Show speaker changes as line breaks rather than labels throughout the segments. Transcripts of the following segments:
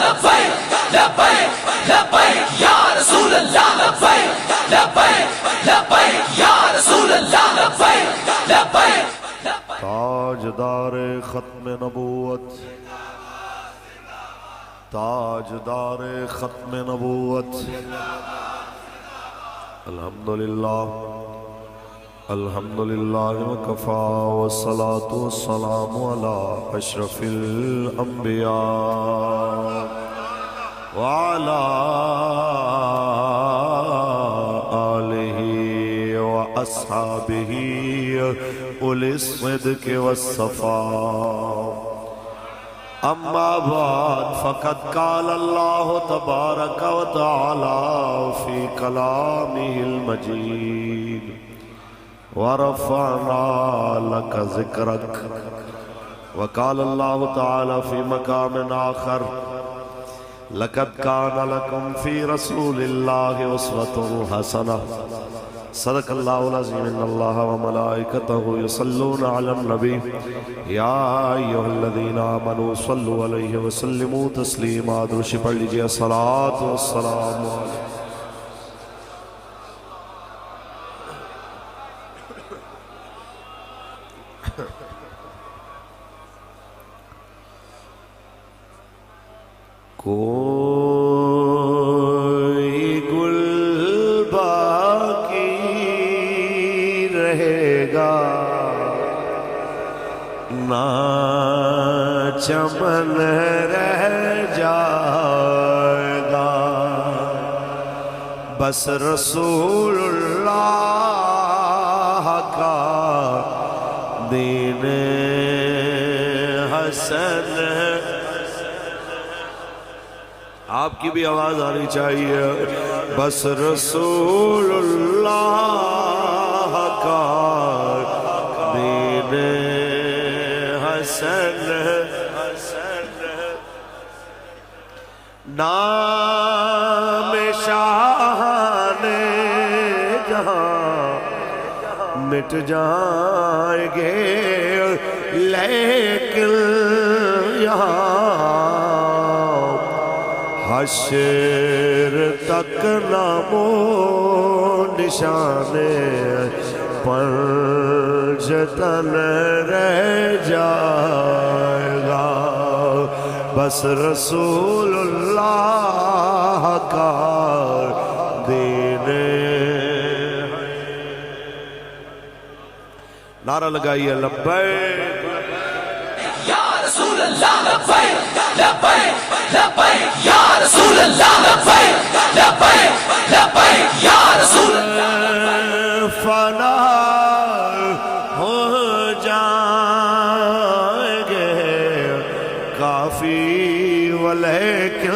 لبیک لبیک لبیک یا رسول اللہ لبیک لبیک لبیک یا رسول اللہ لبیک لبیک
تاجدار ختم نبوت تاجدار ختم نبوت الحمدللہ الحمدللہ وکفا والصلاة والسلام علی اشرف الانبیاء وعلى آلہ واصحابہ اولی الصدق والصفاء اما بعد فقد قال اللہ تبارک و تعالی فی کلامہ المجید ورفعنا لک ذکرک وقال اللہ تعالی فی مقام آخر لقد کان لکم فی رسول اللہ اسوۃ حسنہ صدق اللہ العظیم ان اللہ وملائکتہ یصلون علی النبی یا ایھا الذین آمنوا صلوا علیہ وسلموا تسلیما درود پڑھ لیجئے الصلاۃ والسلام علیہ کوئی گل باقی رہے گا نہ چمن رہ جائے گا بس رسول اللہ کا دین حسن آپ کی بھی آواز آنی چاہیے بس رسول اللہ کا دین حسن نام شاہان جہاں مٹ جائیں گے لیکن یہاں حشر تک نام و نشانے پنجتن رہ جائے گا بس رسول اللہ کا دین نعرہ لگائیے لبیک
یا رسول اللہ لبیک لبیک لبیک یا رسول اللہ لبیک لبیک لبیک یا رسول اللہ
فنا ہو جائیں گے کافی ولیکن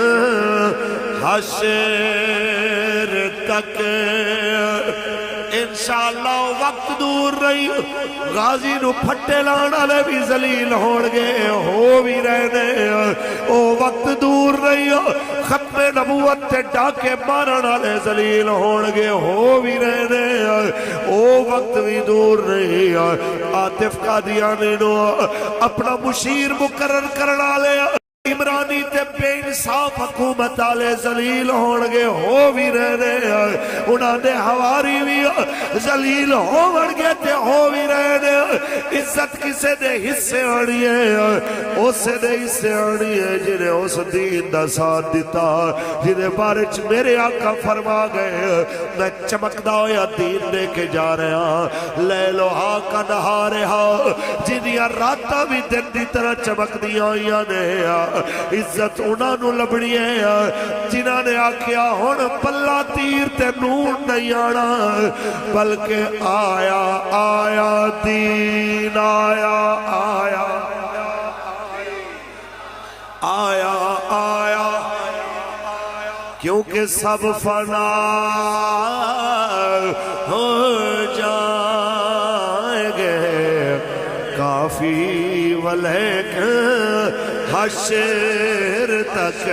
حشر تک انشاءاللہ وقت دور رہی غازی نو پھٹے لانا لے بھی ذلیل ہون گے ہو بھی رہنے او وقت دور رہی ختم نبوت تے ڈاکے مارنا لے ذلیل ہون گے ہو بھی رہنے او وقت بھی دور رہی آتف قادیانی نو اپنا مشیر مقرر کرنا لے عمرانی تے بے انصاف حکومت آلے ذلیل ہونگے ہو بھی رہنے انہاں نے ہواری بھی ذلیل ہونگے تے ہو بھی رہنے عزت کسے دے حصے آنی ہے اسے دے حصے آنی ہے جنہیں اس دین دا ساتھ دیتا جنہیں بارچ میرے آقا فرما گئے میں چمکدا ہویا دین دے کے جا رہا لیلو آقا نہا رہا جنہیں راتا بھی دن دی طرح چمک دیا ہویا نے عزت انہاں نو لبڑی ہے جنہاں نے آکھیا ہون پلہ تیر تے نون نہیں آنا بلکہ آیا آیا دین آیا آیا آیا آیا کیونکہ سب فنا ہو جائیں گے کافی ولیکن حشر تک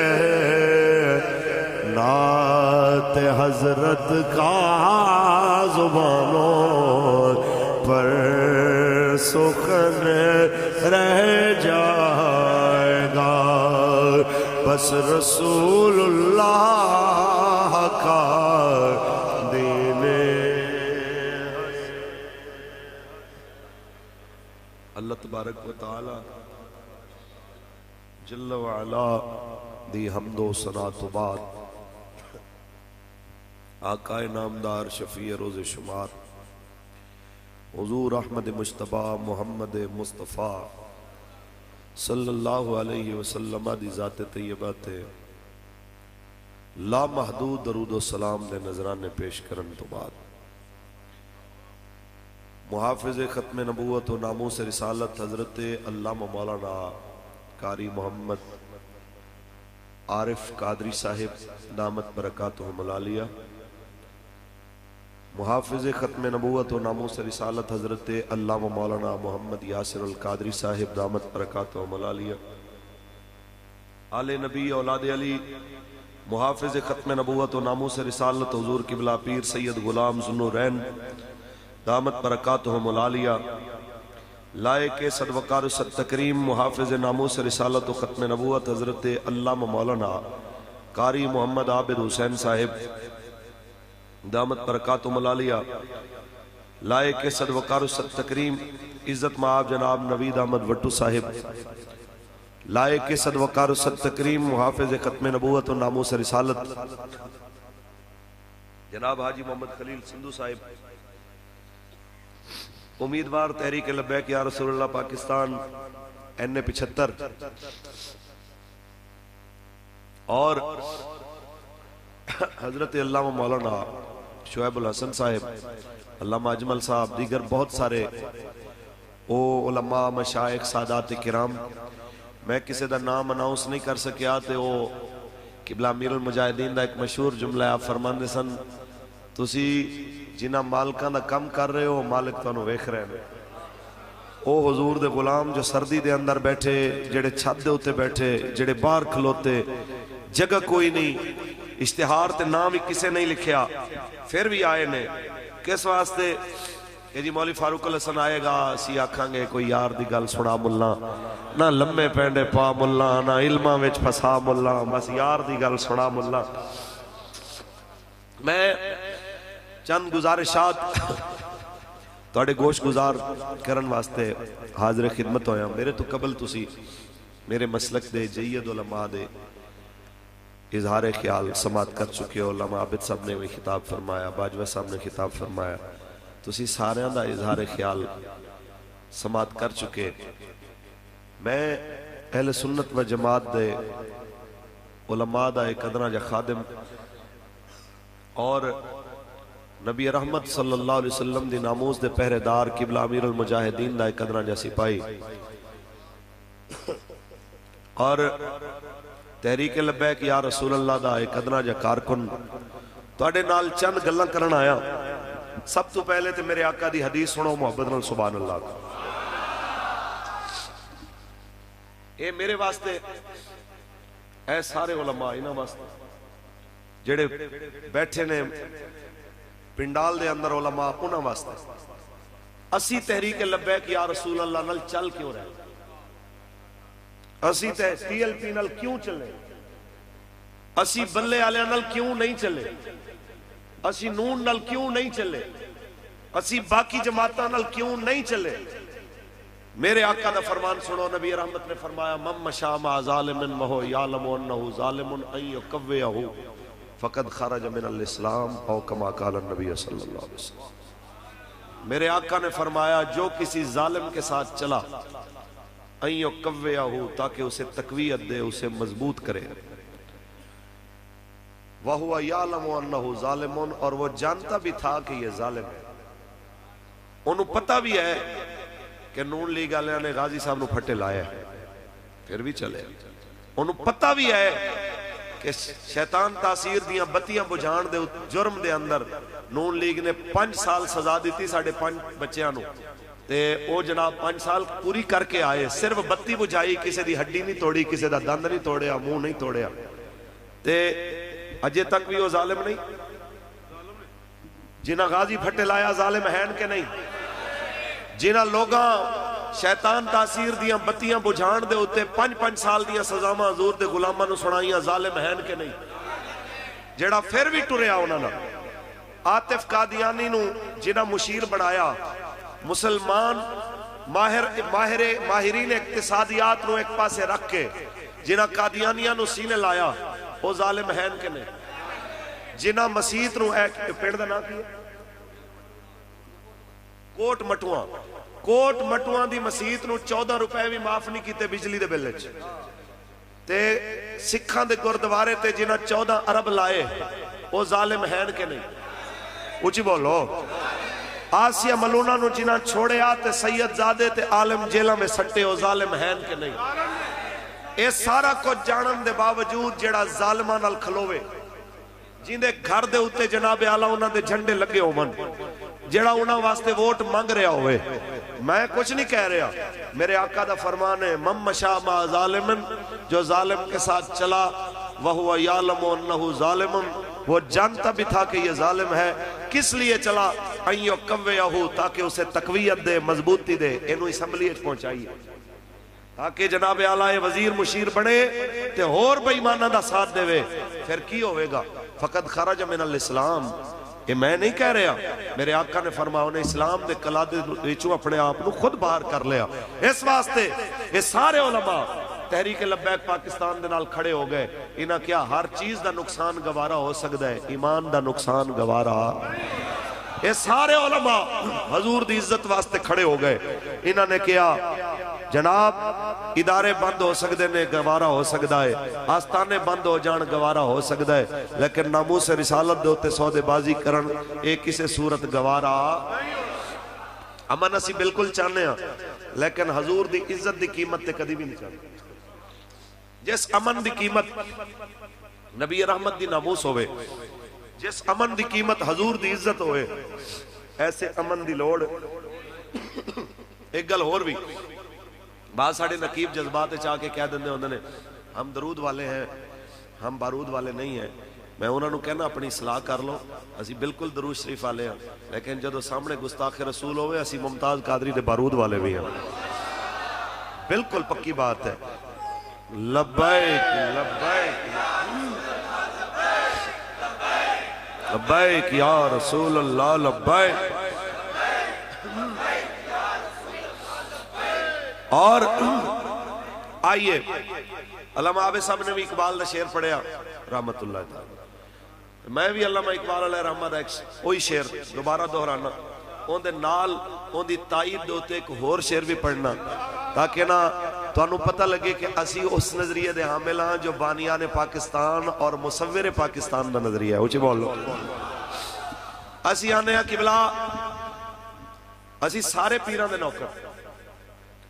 نعت حضرت کا زبانوں پر سخن رہ جائے گا بس رسول اللہ کا دین اللہ تبارک و تعالی جل وعلا دی حمد و ثنا تو بعد آقا نامدار شفیع روز شمار حضور احمد مجتبی محمد مصطفیٰ صلی اللہ علیہ وسلم دی ذات طیبہ تے لا محدود درود و سلام دے نظرانے پیش کرن تو بعد محافظ ختم نبوت و ناموس رسالت حضرت علامہ مولانا قاری محمد عارف قادری صاحب دامت برکاتہم العالیہ، محافظ ختم نبوت و ناموس رسالت حضرت علامہ مولانا محمد یاسر القادری صاحب دامت برکاتہم العالیہ، آل نبی اولاد علی، محافظ ختم نبوت و ناموس رسالت حضور قبلہ پیر سید غلام ذوالنورین دامت برکاتہم العالیہ، لائق صدوقار تکریم محافظ ناموس رسالت و ختم نبوت حضرت علامہ مولانا قاری محمد عابد حسین صاحب دامت برکاتہم العالیہ، لائق صدوقار تکریم عزت مآب جناب نوید احمد وٹو صاحب، لائق صدوقار تکریم محافظ ختم نبوت و ناموس رسالت جناب حاجی محمد خلیل سندھو صاحب، امیدوار تحریک لبیک یا رسول اللہ پاکستان N75 اور حضرت علامہ مولانا شعیب الحسن صاحب، علامہ اجمل صاحب، دیگر بہت سارے او علماء مشائخ سادات کرام، میں کسی دا نام اناؤنس نہیں کر سکیا تے او قبلہ امیر المجاہدین دا ایک مشہور جملہ آپ فرمان دے سن، تسی جنہ مالکاں دا کم کر رہے ہو مالک تو انہوں ویکھ رہے ہیں، او حضور دے غلام جو سردی دے اندر بیٹھے، جڑے چھت دے ہوتے بیٹھے، جڑے باہر کھلوتے، جگہ کوئی نہیں، اشتہار تے نام ہی کسے نہیں لکھیا، پھر بھی آئے نے کس واسطے کہ جی مولی فاروق الحسن آئے گا، اسی آکھاں گے کوئی یار دی گل سنا ملا، نہ لمے پینڈے پا ملا، نہ علماں وچ پھسا ملا، بس یار دی گل سنا ملا۔ میں چند گزارشات توڑے گوش گزار کرن واسطے حاضر خدمت ہویا، میرے تو قبل تسی میرے مسلک دے جید علماء دے اظہار خیال سماعت کر چکے ہو، علامہ عابد صاحب نے بھی خطاب فرمایا، باجوہ صاحب نے خطاب فرمایا، تسی سارے دا اظہار خیال سماعت کر چکے۔ میں اہل سنت و جماعت دے علماء دا ایک ادنا جا خادم اور نبی رحمت صلی اللہ علیہ وسلم دی ناموس دے پہرے دار قبلہ امیر المجاہدین دا ایک ادنا جا سپاہی اور تحریک لبیک یا رسول اللہ دا ایک ادنا جا کارکن توڑے نال چند گلاں کرن آیا۔ سب تو پہلے تے میرے آقا دی حدیث سنو محبت نال سبحان اللہ کا، اے میرے واسطے، اے سارے علماء انہاں واسطے جڑے بیٹھے نے پنڈال دے اندر علماء انہاں واسطے، اسی تحریک لبیک یا رسول اللہ نال چل کیوں رہے، اسی TLP نال کیوں چلے، اسی بلے آلے نال کیوں نہیں چلے، اسی نون نال کیوں نہیں چلے، اسی باقی جماعتاں نال کیوں نہیں چلے۔ میرے آقا دا فرمان سنو، نبی رحمت نے فرمایا من مشا مع ظالم وہو یعلم انہ ظالم ان یکویہ فقد خرج من الاسلام او کما قال النبی صلی اللہ علیہ وسلم۔ میرے آقا نے فرمایا جو کسی ظالم کے ساتھ چلا ان یکویہ تاکہ اسے تقویت دے، اسے مضبوط کرے، وَهُوَ يَعْلَمُ أَنَّهُ ظَالِمٌ، اور وہ جانتا بھی تھا کہ یہ ظالم ہے، انہوں پتہ بھی ہے کہ نون لیگ آلیاں نے غازی صاحب نو پھٹے لائے ہیں، پھر بھی چلے، انہوں پتہ بھی ہے کہ شیطان تاثیر دیاں بتیاں بجھان دے جرم دے اندر نون لیگ نے 5 سال سزا دیتی 5.5 بچیاں نو، تے او جناب 5 سال پوری کر کے آئے، صرف بتی بجھائی، کسی دی ہڈی نہیں توڑی، کسی دا دند نہیں توڑیا، منہ نہیں توڑیا، تے اجے تک بھی وہ ظالم نہیں، جنہ غازی پھٹے لایا ظالم ہیں کہ نہیں، جنہ لوگاں شیطان تاثیر دیاں بتیاں بجھان دے ہوتے 5-5 سال دیاں سزاواں حضور دے غلاماں نو سنائیاں، ظالم ہیں کہ نہیں؟ جڑا پھر بھی ٹریا انہاں نال عاطف قادیانی نو جنہاں مشیر بنایا، مسلمان ماہرین اقتصادیات نو ایک پاسے رکھ کے جنہاں قادیانیاں نو سینے لایا، وہ ظالم ہیں کہ نہیں؟ جنہاں مسیت نو ایک پینڈ دا نا کیا کوٹ مٹواں دی مسیت نو 14 روپے بھی معاف نہیں کیتے بجلی دے بل وچ، تے سکھاں دے گردوارے تے جنہاں 14 ارب لائے، وہ ظالم ہیں کہ نہیں؟ اچھی بولو۔ آسیہ ملونہ نو جنہاں چھوڑے آتے سید زادے تے عالم جیلہ میں سٹے، وہ ظالم ہیں کہ نہیں؟ اے سارا کچھ جانن دے باوجود جڑا ظالمان نال کھلوے، جن دے گھر دے اتے جناب اعلیٰ انہاں دے جھنڈے لگے ہومن، جڑا انہاں واسطے ووٹ مانگ رہا ہوئے، میں کچھ نہیں کہہ رہا، میرے آقا دا فرمان ہے من مشا مع ظالمن، جو ظالم کے ساتھ چلا وَهُوَ يَعْلَمُ أَنَّهُ ظَالِمٌ، وہ جانتا بھی تھا کہ یہ ظالم ہے، کس لیے چلا اَن يُقَوِّيَهُ، تاکہ اسے تقویت دے، مضبوطی دے، انہوں اسمبلی اچھ پہنچائیے تاکہ جناب اعلیٰ وزیر مشیر بڑے تے اور بے ایمانہ دا ساتھ دے وے، پھر کی ہوئے گا؟ فقط خرج من الاسلام۔ یہ میں نہیں کہہ رہا، میرے آقا نے فرمایا انہیں اسلام دے قلعے وچوں اپنے آپ نو خود باہر کر لیا۔ اس واسطے یہ سارے علماء تحریک لبیک پاکستان دے نال کھڑے ہو گئے، انہاں کیا ہر چیز دا نقصان گوارا ہو سکتا ہے، ایمان دا نقصان گوارا۔ یہ سارے علماء حضور دی عزت واسطے کھڑے ہو گئے، انہاں نے کیا جناب ادارے بند ہو سکتے نے، گوارا ہو سکتا ہے، آستانے بند ہو جان گوارا ہو سکتا ہے، لیکن ناموس رسالت دے ہوتے سودے بازی کرن ایک کسی صورت گوارا۔ امن اسی بالکل چاہنے ہیں، لیکن حضور دی عزت دی قیمت تے کدی بھی نہیں چاہتے۔ جس امن دی قیمت نبی رحمت دی ناموس ہوئے، جس امن دی قیمت حضور دی عزت ہوئے، ایسے امن دی لوڑ۔ ایک گل اور بھی، بعض ساڑھے نقیب جذبات چاہ کے کہہ دندے ہوندے نے ہم درود والے ہیں، ہم بارود والے نہیں ہیں۔ میں انہوں نے کہنا اپنی اصلاح کر لو، اسی بالکل درود شریف والے ہیں، لیکن جدو سامنے گستاخ رسول ہوئے اسی ممتاز قادری دے بارود والے بھی ہیں، بالکل پکی بات ہے۔ لبیک لبیک لبیک یا رسول اللہ لبیک۔ اور آئیے علامہ عابد صاحب نے بھی اقبال دا شعر پڑھیا رحمت اللہ تعالی، میں بھی علامہ اقبال علیہ رحمت وہی شعر دوبارہ دہرانا، ان دے نال ان دی تائید دوتے ایک اور شعر بھی پڑھنا، تاکہ نا تو انہوں پتہ لگے کہ اسی اس نظریہ دے حامل ہیں جو بانیان پاکستان اور مصور پاکستان دا نظریہ ہے۔ اوچے بول لو، اسی آنے ہیں قبلہ، اسی سارے پیران دے نوکر،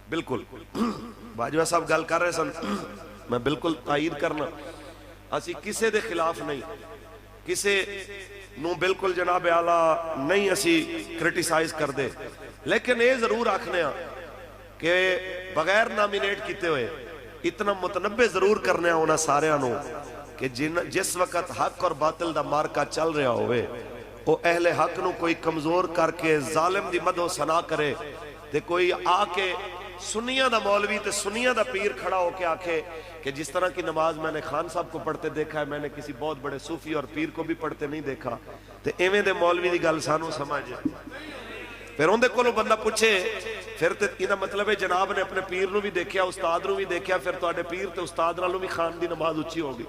بالکل باجوہ صاحب گل کر رہے سن، میں بالکل تائید کرنا، اسی کسے دے خلاف نہیں، کسے نو بالکل جناب اعلیٰ نہیں اسی کرٹیسائز کر دے، لیکن یہ ضرور آکھنے ہیں کہ بغیر نامینیٹ کیتے ہوئے اتنا متنبع ضرور کرنے ہیں انہاں سارے انہوں کہ جس وقت حق اور باطل دا مارکا چل رہا ہوئے، وہ اہل حق نو کوئی کمزور کر کے ظالم دی مدح و ثنا کرے، تے کوئی آ کے سنیہ دا مولوی تے سنیہ دا پیر کھڑا ہو کے آکھے کہ جس طرح کی نماز میں نے خان صاحب کو پڑھتے دیکھا ہے، میں نے کسی بہت بڑے صوفی اور پیر کو بھی پڑھتے نہیں دیکھا، تے ایویں دے مولوی دی گل سانو سمجھے۔ پھر ان دے کولوں بندہ پوچھے، پھر تے یہ مطلب ہے جناب نے اپنے پیر نو بھی دیکھیا، استاد نو بھی دیکھیا، پھر تو آڑے پیر تے استاد نالوں بھی خان دی نماز اچھی ہوگی،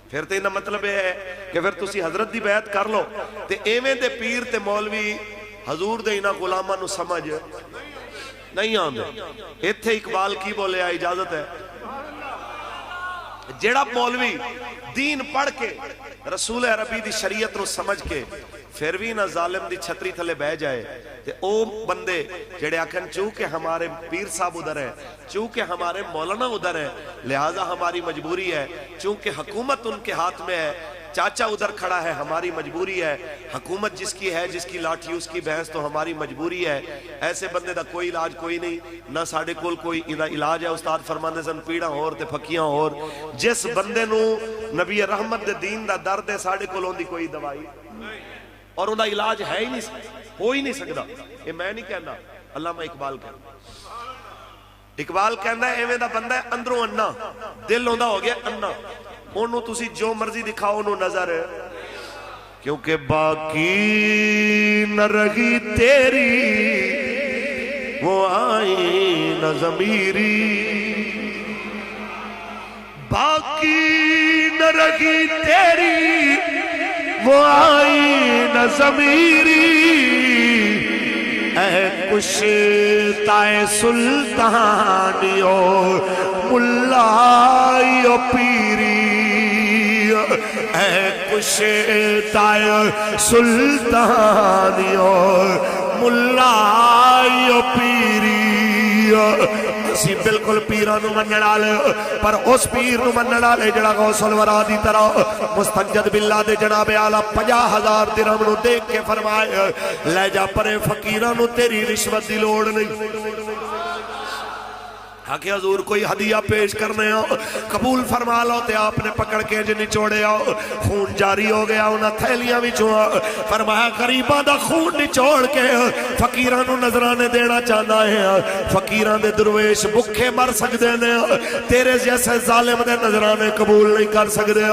پھر تے یہ مطلب ہے کہ پھر تسی حضرت دی بیعت کر لو، تے ایویں دے پیر تے مولوی حضور دے انہاں غلاماں نو سمجھ نہیں آندے۔ ایتھے اقبال کی بولے آئی اجازت ہے، جیڑا مولوی دین پڑھ کے رسول عربی دی شریعت نو سمجھ کے پھر بھی نہ ظالم دی چھتری تھلے بہ جائے، تے او بندے جیڑے آکھن چونکہ ہمارے پیر صاحب ادھر ہے، چونکہ ہمارے مولانا ادھر ہے، لہٰذا ہماری مجبوری ہے، چونکہ حکومت ان کے ہاتھ میں ہے، چاچا ادھر کھڑا ہے، ہماری مجبوری ہے، حکومت جس کی ہے، جس کی لاٹھی اس کی بھینس، تو ہماری مجبوری ہے۔ ایسے بندے دا کوئی علاج کوئی نہیں، نہ ساڑھے کول کوئی علاج ہے۔ استاد فرماندے سن پیڑاں اور تے پھکیاں اور، جس بندے نو نبی رحمت دے دین دا درد ہے، ساڑھے کول ہوندی کوئی دوائی اور ان دا علاج ہے ہی نہیں، ہو ہی نہیں سکتا۔ یہ میں نہیں کہنا، علامہ اقبال کہنا۔ اقبال کہندا ہے ایویں دا بندہ ہے اندروں انا دل ہوندا ہو گیا انا انہوں تسی جو مرضی دکھاؤ انہوں نظر ہے کیونکہ باقی نہ رہی تیری وہ آئی نہ ضمیری باقی نہ رہی تیری وہ آئی نہ ضمیری اے کشتائے سلطانیو ملائیو پیری اے کشتائے سلطانیو ملائیو پیری اسی بالکل پیرانو منن والے پر اس پیر نو منن والے جڑا غوث الورا دی طرح مستنجد باللہ دے جناب اعلی 50,000 درہم نو دیکھ کے فرمائے لے جا پرے فقیراں نو تیری رشوت دی لوڑ نہیں کہ حضور کوئی ہدیہ پیش کرنے ہو قبول فرما لو تے آپ نے پکڑ کے جو نچوڑے ہو خون جاری ہو گیا انہاں تھیلیاں بھی چھوڑا فرمایا غریباں دا خون نچوڑ کے فقیران نو نظرانے دینا چاہنا ہے فقیران دے درویش بکھے مر سکتے ہیں تیرے جیسے ظالم دے نظرانے قبول نہیں کر سکتے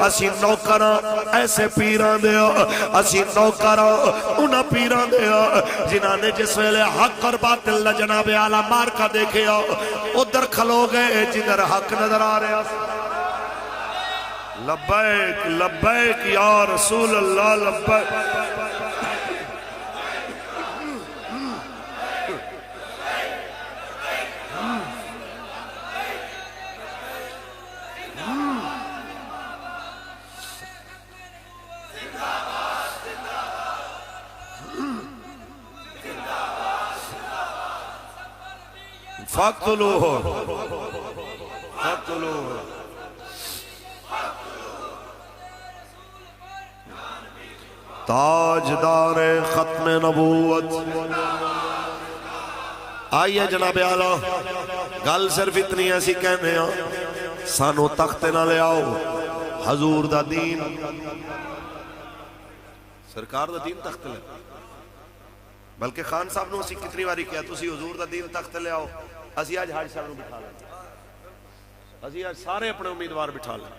اسی نوکراں ایسے پیران دے اسی نوکراں انہاں پیران دے جنہاں نے جس ویلے حق اور باطل نہ جناب اعلیٰ مار کا دیکھے ادھر کھلو گئے جدھر حق نظر آ رہا لبیک لبیک یا رسول اللہ لبیک فاقتلوہ فاقتلوہ تاجدار ختم نبوت آئیے جناب اعلیٰ گل صرف اتنی ایسی کہنے ہیں سانو تخت نہ لے آؤ حضور دا دین سرکار دا دین تخت لے بلکہ خان صاحب نے اسی کتنی باری کیا تسی حضور دا دین تخت لے آؤ اسی آج حاج صاحب نے بٹھا لیں اسی آج سارے اپنے امیدوار بٹھا لیں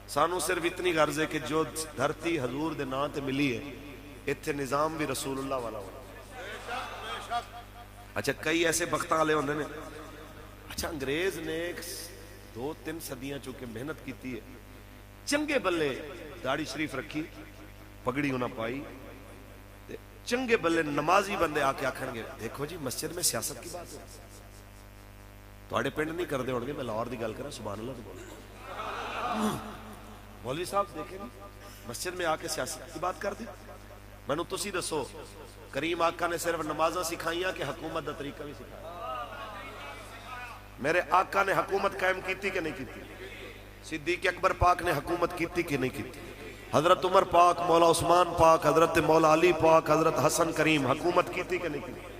سانو صرف اتنی غرض ہے کہ جو دھرتی حضور دے نام تے ملی ہے اتھے نظام بھی رسول اللہ والا ہو اچھا کئی ایسے بختاں والے ہوندے نے اچھا انگریز نے 2-3 صدیاں چونکہ محنت کیتی ہے چنگے بلے داڑھی شریف رکھی پگڑی ہونا پائی چنگے بلے نمازی بندے آکے آکھن گے دیکھو جی مسجد میں سیاست کی بات ہے توڑے پینڈ نہیں کر دے ہوڑ گے میں لاہور دی گل کرا سبحان اللہ تو بولے مولوی صاحب دیکھیں مسجد میں آکے سیاست کی بات کر دی میں نے تسی دسو کریم آقا نے صرف نمازاں سکھائیاں کہ حکومت دا طریقہ بھی سکھایا میرے آقا نے حکومت قائم کیتی کہ نہیں کیتی صدیق اکبر پاک نے حکومت کیتی کہ نہیں کیتی حضرت عمر پاک مولا عثمان پاک حضرت مولا علی پاک حضرت حسن کریم حکومت کیتی کہ نہیں کیتی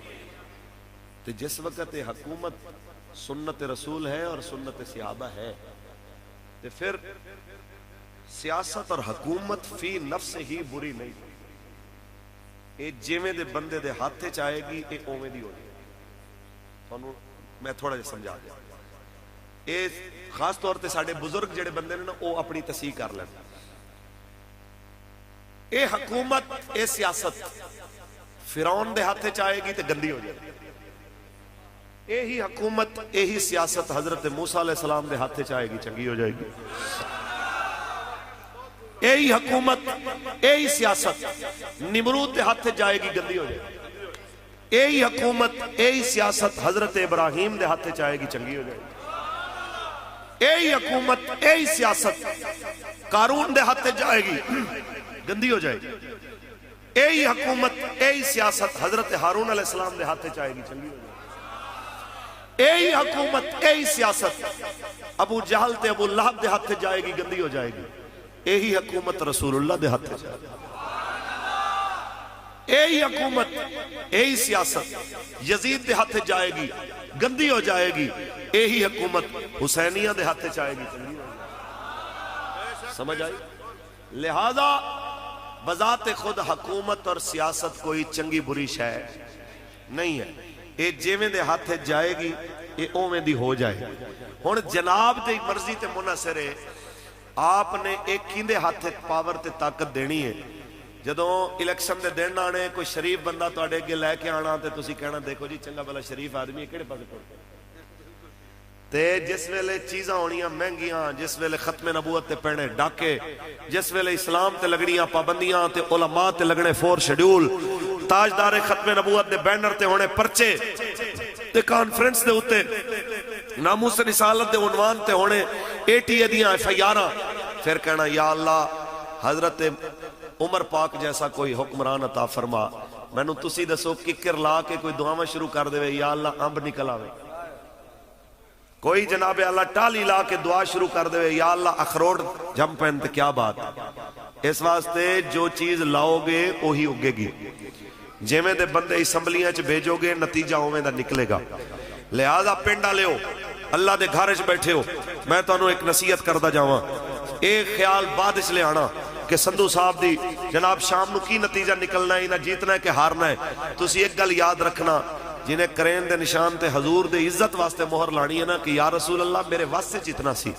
تو جس وقت حکومت سنت رسول ہے اور سنت صحابہ ہے تو پھر سیاست اور حکومت فی نفس ہی بری نہیں اے جیویں دے بندے دے ہاتھے چاہے گی اے اویں دی ہو جائے میں تھوڑا جا سمجھا دیا اے خاص طور تے ساڑھے بزرگ جڑے بندے نے نا او اپنی تصحیح کر لیں اے حکومت اے سیاست فرعون دے ہاتھے چاہے گی تے گندی ہو جائے اے ہی حکومت اے ہی سیاست حضرت موسیٰ علیہ السلام دے ہاتھے چاہے گی چنگی ہو جائے گی اے ہی حکومت اے ہی سیاست نمرود دے ہاتھے جائے گی گندی ہو جائے گی اے ہی حکومت اے ہی سیاست حضرت ابراہیم دے ہاتھے چاہے گی چنگی ہو جائے گی اے ہی حکومت اے ہی سیاست قارون دے ہاتھے جائے گی گندی ہو جائے گی اے ہی حکومت اے ہی سیاست حضرت ہارون علیہ السلام دے ہاتھے چاہے گی چنگی ہو جائے گی اے ہی حکومت اے ہی سیاست ابو جہل تے ابو لہب دے ہاتھے جائے گی گندی ہو جائے گی اے ہی حکومت رسول اللہ دے ہاتھے جائے گی اے ہی حکومت اے ہی سیاست یزید دے ہاتھے جائے گی گندی ہو جائے گی اے ہی حکومت حسینیہ دے ہاتھے چاہے گی سمجھ آئی لہذا بذات خود حکومت اور سیاست کوئی چنگی بری شے نہیں ہے یہ جیویں دے ہاتھ جائے گی یہ اوویں دی ہو جائے. ہن جناب دی مرضی تے منحصر ہے. آپ نے ایک کیندے ہاتھ پاور تے طاقت دینی ہے. جدوں الیکشن دے دن آنے کوئی شریف بندہ تواڈے اگے لے کے آنا تے تسی کہنا دیکھو جی چنگا بھلا شریف آدمی ہے کہڑے پاسے ٹرتے. تے جس ویلے چیزاں ہونیاں مہنگیاں، جس ویلے ختم نبوت تے پینے ڈاکے، جس ویلے اسلام تے لگنیاں پابندیاں تے علماء تے لگنے 4 شیڈیول، تاجدار ختم نبوت دے بینر تے ہونے پرچے تے کانفرنس دے ہوتے ناموس رسالت دے عنوان تے ہونے 80 دیاں FIR، پھر کہنا یا اللہ حضرت عمر پاک جیسا کوئی حکمران عطا فرما. میں نو تسی دسو ککر لا کے کوئی دعاواں شروع کر دے یا اللہ امب نکل آوے. کوئی جناب اللہ ٹالی لا کے دعا شروع کر دے یا اللہ اخروٹ جم پہن تے کیا بات. اس واسطے جو چیز لاؤ گے وہی اگے گی. جیویں دے بندے اسمبلیاں چ بھیجو گے نتیجہ اوویں دا نکلے گا. لہذا پنڈا لیو اللہ دے گھر وچ بیٹھے ہو. میں تانوں ایک نصیحت کردا جاواں. ایک خیال بعد وچ لے آنا کہ سندھو صاحب دی جناب شام نو کی نتیجہ نکلنا ہے، نہ جیتنا ہے کہ ہارنا ہے. تسی ایک گل یاد رکھنا، جنہیں کرین دے نشان تے حضور دے عزت واسطے مہر لانی ہے نا کہ یا رسول اللہ میرے واسطے جتنا سی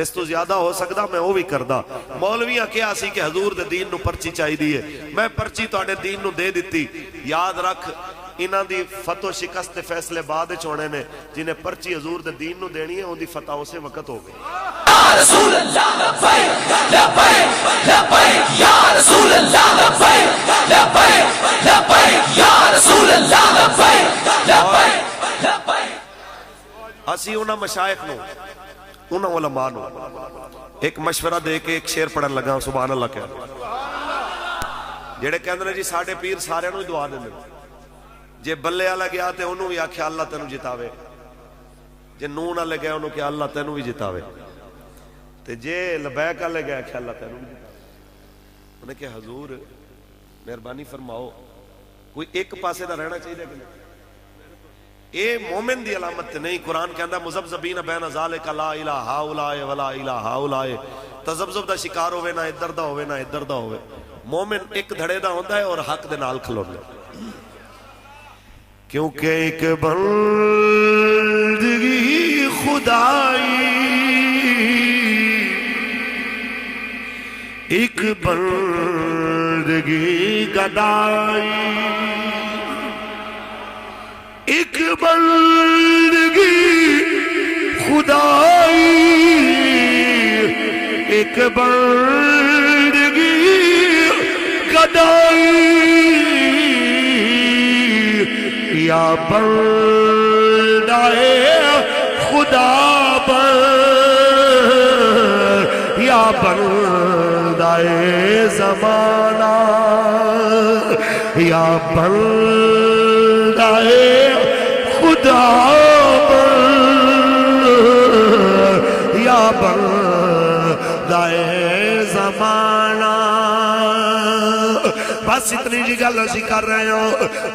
اس تو زیادہ ہو سکتا میں وہ بھی کردہ. مولویاں کیا سی کہ حضور دے دین نو پرچی چاہی دیئے، میں پرچی تو آنے دین نو دے دیتی. یاد رکھ انہاں دی فتح و شکست تے فیصلے بعد چونے نے، جنہیں پرچی حضور دے دین نو دینی ہے ان دی فتح اسے وقت ہو گئی.
یا رسول اللہ لبیک لبیک لبیک یا رسول اللہ لبیک لبیک لبیک یا رسول اللہ لبیک لبیک لبیک.
اسی انہاں مشائخ نو انہاں علماء نو ایک مشورہ دے کے ایک شعر پڑھن لگا سبحان اللہ کہہ جڑے کہندے جی ساڈے پیر سارے نو دعا دے. جے بلے والا گیا تے انہوں بھی آکھیا اللہ تینوں جتاوے، جے نون والے گیا انہوں کہ اللہ تینوں بھی جتاوے، تے جے لبیک والے گیا کہ اللہ تینوں بھی جتاوے. انہیں کہ حضور مہربانی فرماؤ کوئی ایک پاسے دا رہنا چاہیے کہ نہیں. اے مومن دی علامت نہیں. قرآن کہندا مذبذبین بین ذالک لا الہ ہؤلاء ولا الہ ہؤلاء. تذبذب دا شکار ہوئے نہ ادھر دا ہوئے نہ ادھر دا ہوئے. مومن ایک دھڑے دا ہوندا ہے اور حق دے نال کھلوندا ہے. کیونکہ ایک بندگی خدائی ایک بندگی گدائی ایک بندگی خدائی ایک بندگی گدائی. یا بندہ خدا بن یا بندہ زمانہ یا بندہ خدا بن یا بندہ زمانہ. بس اتنی جی گل اسی کر رہے ہو.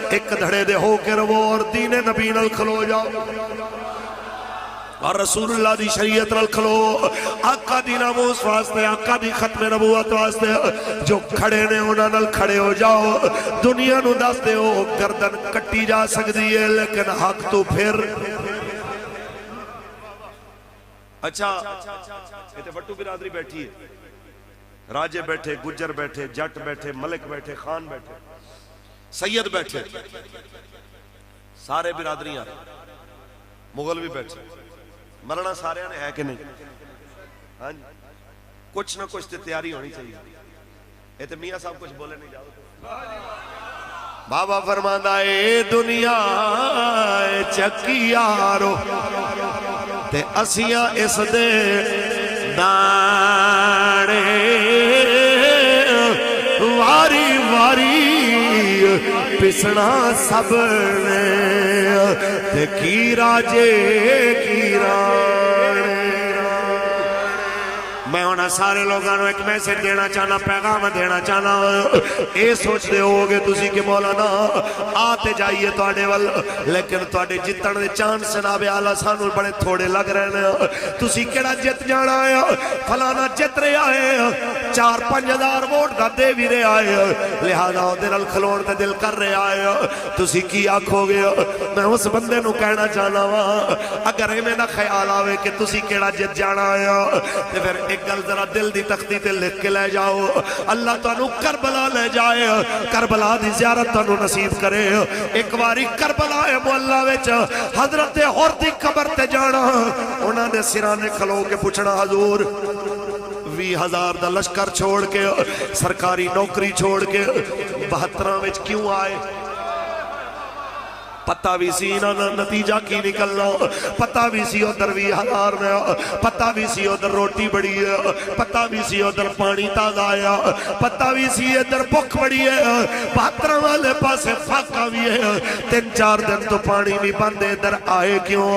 ایک دھڑے دے ہو کے رو اور دین نبی نال کھلو جاؤ اور رسول اللہ دی شریعت نال کھلو. آقا دی ناموس واسطے، آقا دی ختم نبوت واسطے جو کھڑے نے انہاں نال کھڑے ہو جاؤ. دنیا نو دس دے ہو گردن کٹی جا سکتی ہے لیکن حق تو پھر. اچھا یہ وٹو برادری بیٹھی ہے، راجے بیٹھے، گجر بیٹھے، جٹ بیٹھے، ملک بیٹھے، خان بیٹھے، سید بیٹھے، سارے برادریاں، مغل بھی بیٹھے. مرنا سارے نے ہے کہ نہیں؟ ہاں جی کچھ نہ کچھ تیاری ہونی چاہیے. یہ تو میاں صاحب کچھ بولے نہیں جاؤ. بابا فرماندا اے دنیا چکیارو تے اسیاں اس دے دانے واری واری پسنا سب نے تے کی راجے کی رانے میں انہاں سارے لوگوں کو ایک میسج دینا چاہنا، پیغام دینا چاہنا، اے سوچ دے ہوگے تسی کہ مولانا آتے جائیے تواڈے ول، لیکن تواڈے جتن دے چانس جناب اعلیٰ سانو بڑے تھوڑے لگ رہے ہیں، تسی کیڑا جت جانا ہے، فلانا جت رہے آئے 4-5 ہزار ووٹ دا دے بھی رہے آئے، لہذا دل کھلوڑ تے دل کر رہے آئے، تسی کی آکھو گے؟ میں اس بندے نو کہنا چاہنا وا اگر ایویں دا خیال آوے کہ تسی کیڑا جت جانا ہے تے پھر ایک گل ذرا دل دی تختی تے لکھ کے لے جاؤ، اللہ تانوں کربلا لے جائے، کربلا دی زیارت تانوں نصیب کرے۔ ایک باری کربلا معلّہ وچ حضرت حر دی قبر تے جانا، انہاں نے سرانے کھلو کے پوچھنا حضور 20,000 دا لشکر چھوڑ کے، سرکاری نوکری چھوڑ کے 72 وچ کیوں آئے؟ پتہ بھی سی نا نتیجہ کی نکلنا، پتہ بھی سی ادھر 20,000 میں، پتہ بھی سی ادھر روٹی بڑی ہے، پتہ بھی سی ادھر پانی تازہ آیا، پتہ بھی سی ادھر بھوک بڑی ہے، 72 والے پاسے فاقہ بھی ہے، 3-4 دن تو پانی بھی بندے ادھر آئے کیوں؟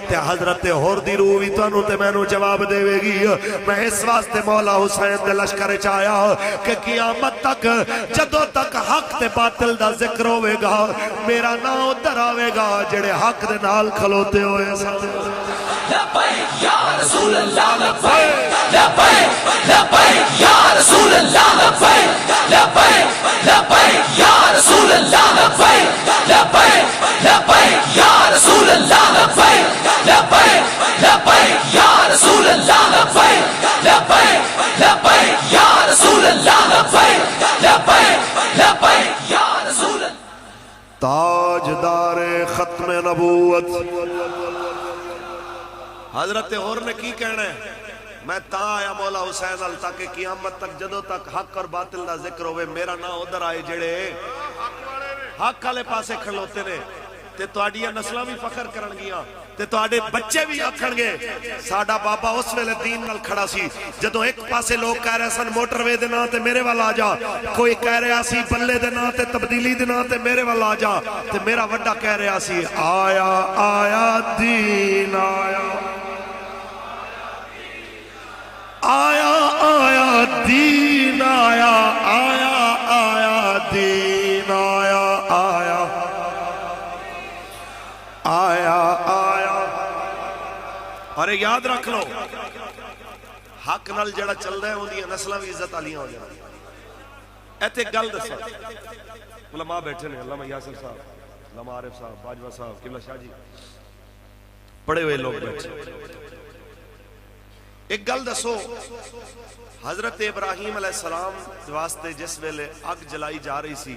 تے حضرت حر دی روح بھی تانوں تے میں نو جواب دے گی، میں اس واسطے مولا حسین دے لشکر چایا کہ قیامت تک جدوں تک حق تے باطل دا ذکر ہوئے گا، میرا نام ادھر آوے گا جڑے حق دے نال کھلوتے ہوئے
لبیک یا رسول اللہ لبیک لبیک لبیک یا رسول اللہ لبیک لبیک لبیک یا رسول اللہ لبیک لبیک لبیک یا رسول اللہ لبیک لبیک لبیک یا رسول اللہ لبیک لبیک لبیک یا رسول اللہ لبیک لبیک لبیک یا رسول اللہ۔
تاجدار ختم نبوت حضرت حر نے کی کہنا ہے؟ میں تا آیا مولا حسین ال تاکہ قیامت تک جدوں تک حق اور باطل دا ذکر ہوئے میرا نا ادھر آئے جڑے حق والے پاسے کھلوتے نے، تے تواڈیاں نسلاں بھی فخر کرن گیاں، تے تواڈے بچے بھی آکھن گے ساڈا بابا اس ویلے دین نال کھڑا سی، جدوں ایک پاسے لوگ کہہ رہے سن موٹر وے دے نام تے میرے وال آ جا، کوئی کہہ رہا سی بلے دے نام تے تبدیلی دے نام تے میرے وال آ جا، تے میرا وڈا کہہ رہا سی آیا آیا دین آیا آیا آیا دین آیا آیا آیا دین آیا آیا آیا آیا۔ اور یاد رکھ لو حق نال جڑا چل رہا ہے اندیاں نسلاں بھی عزت والیاں ہو جاندیاں۔ ایتھے گل دسا علماء بیٹھے نے، علامہ یاسر صاحب، علامہ عارف صاحب، باجوہ صاحب، قبلہ شاہ جی، پڑھے ہوئے لوگ بیٹھے۔ ایک گل دسو حضرت ابراہیم علیہ السلام واسطے جس ویلے اگ جلائی جا رہی سی،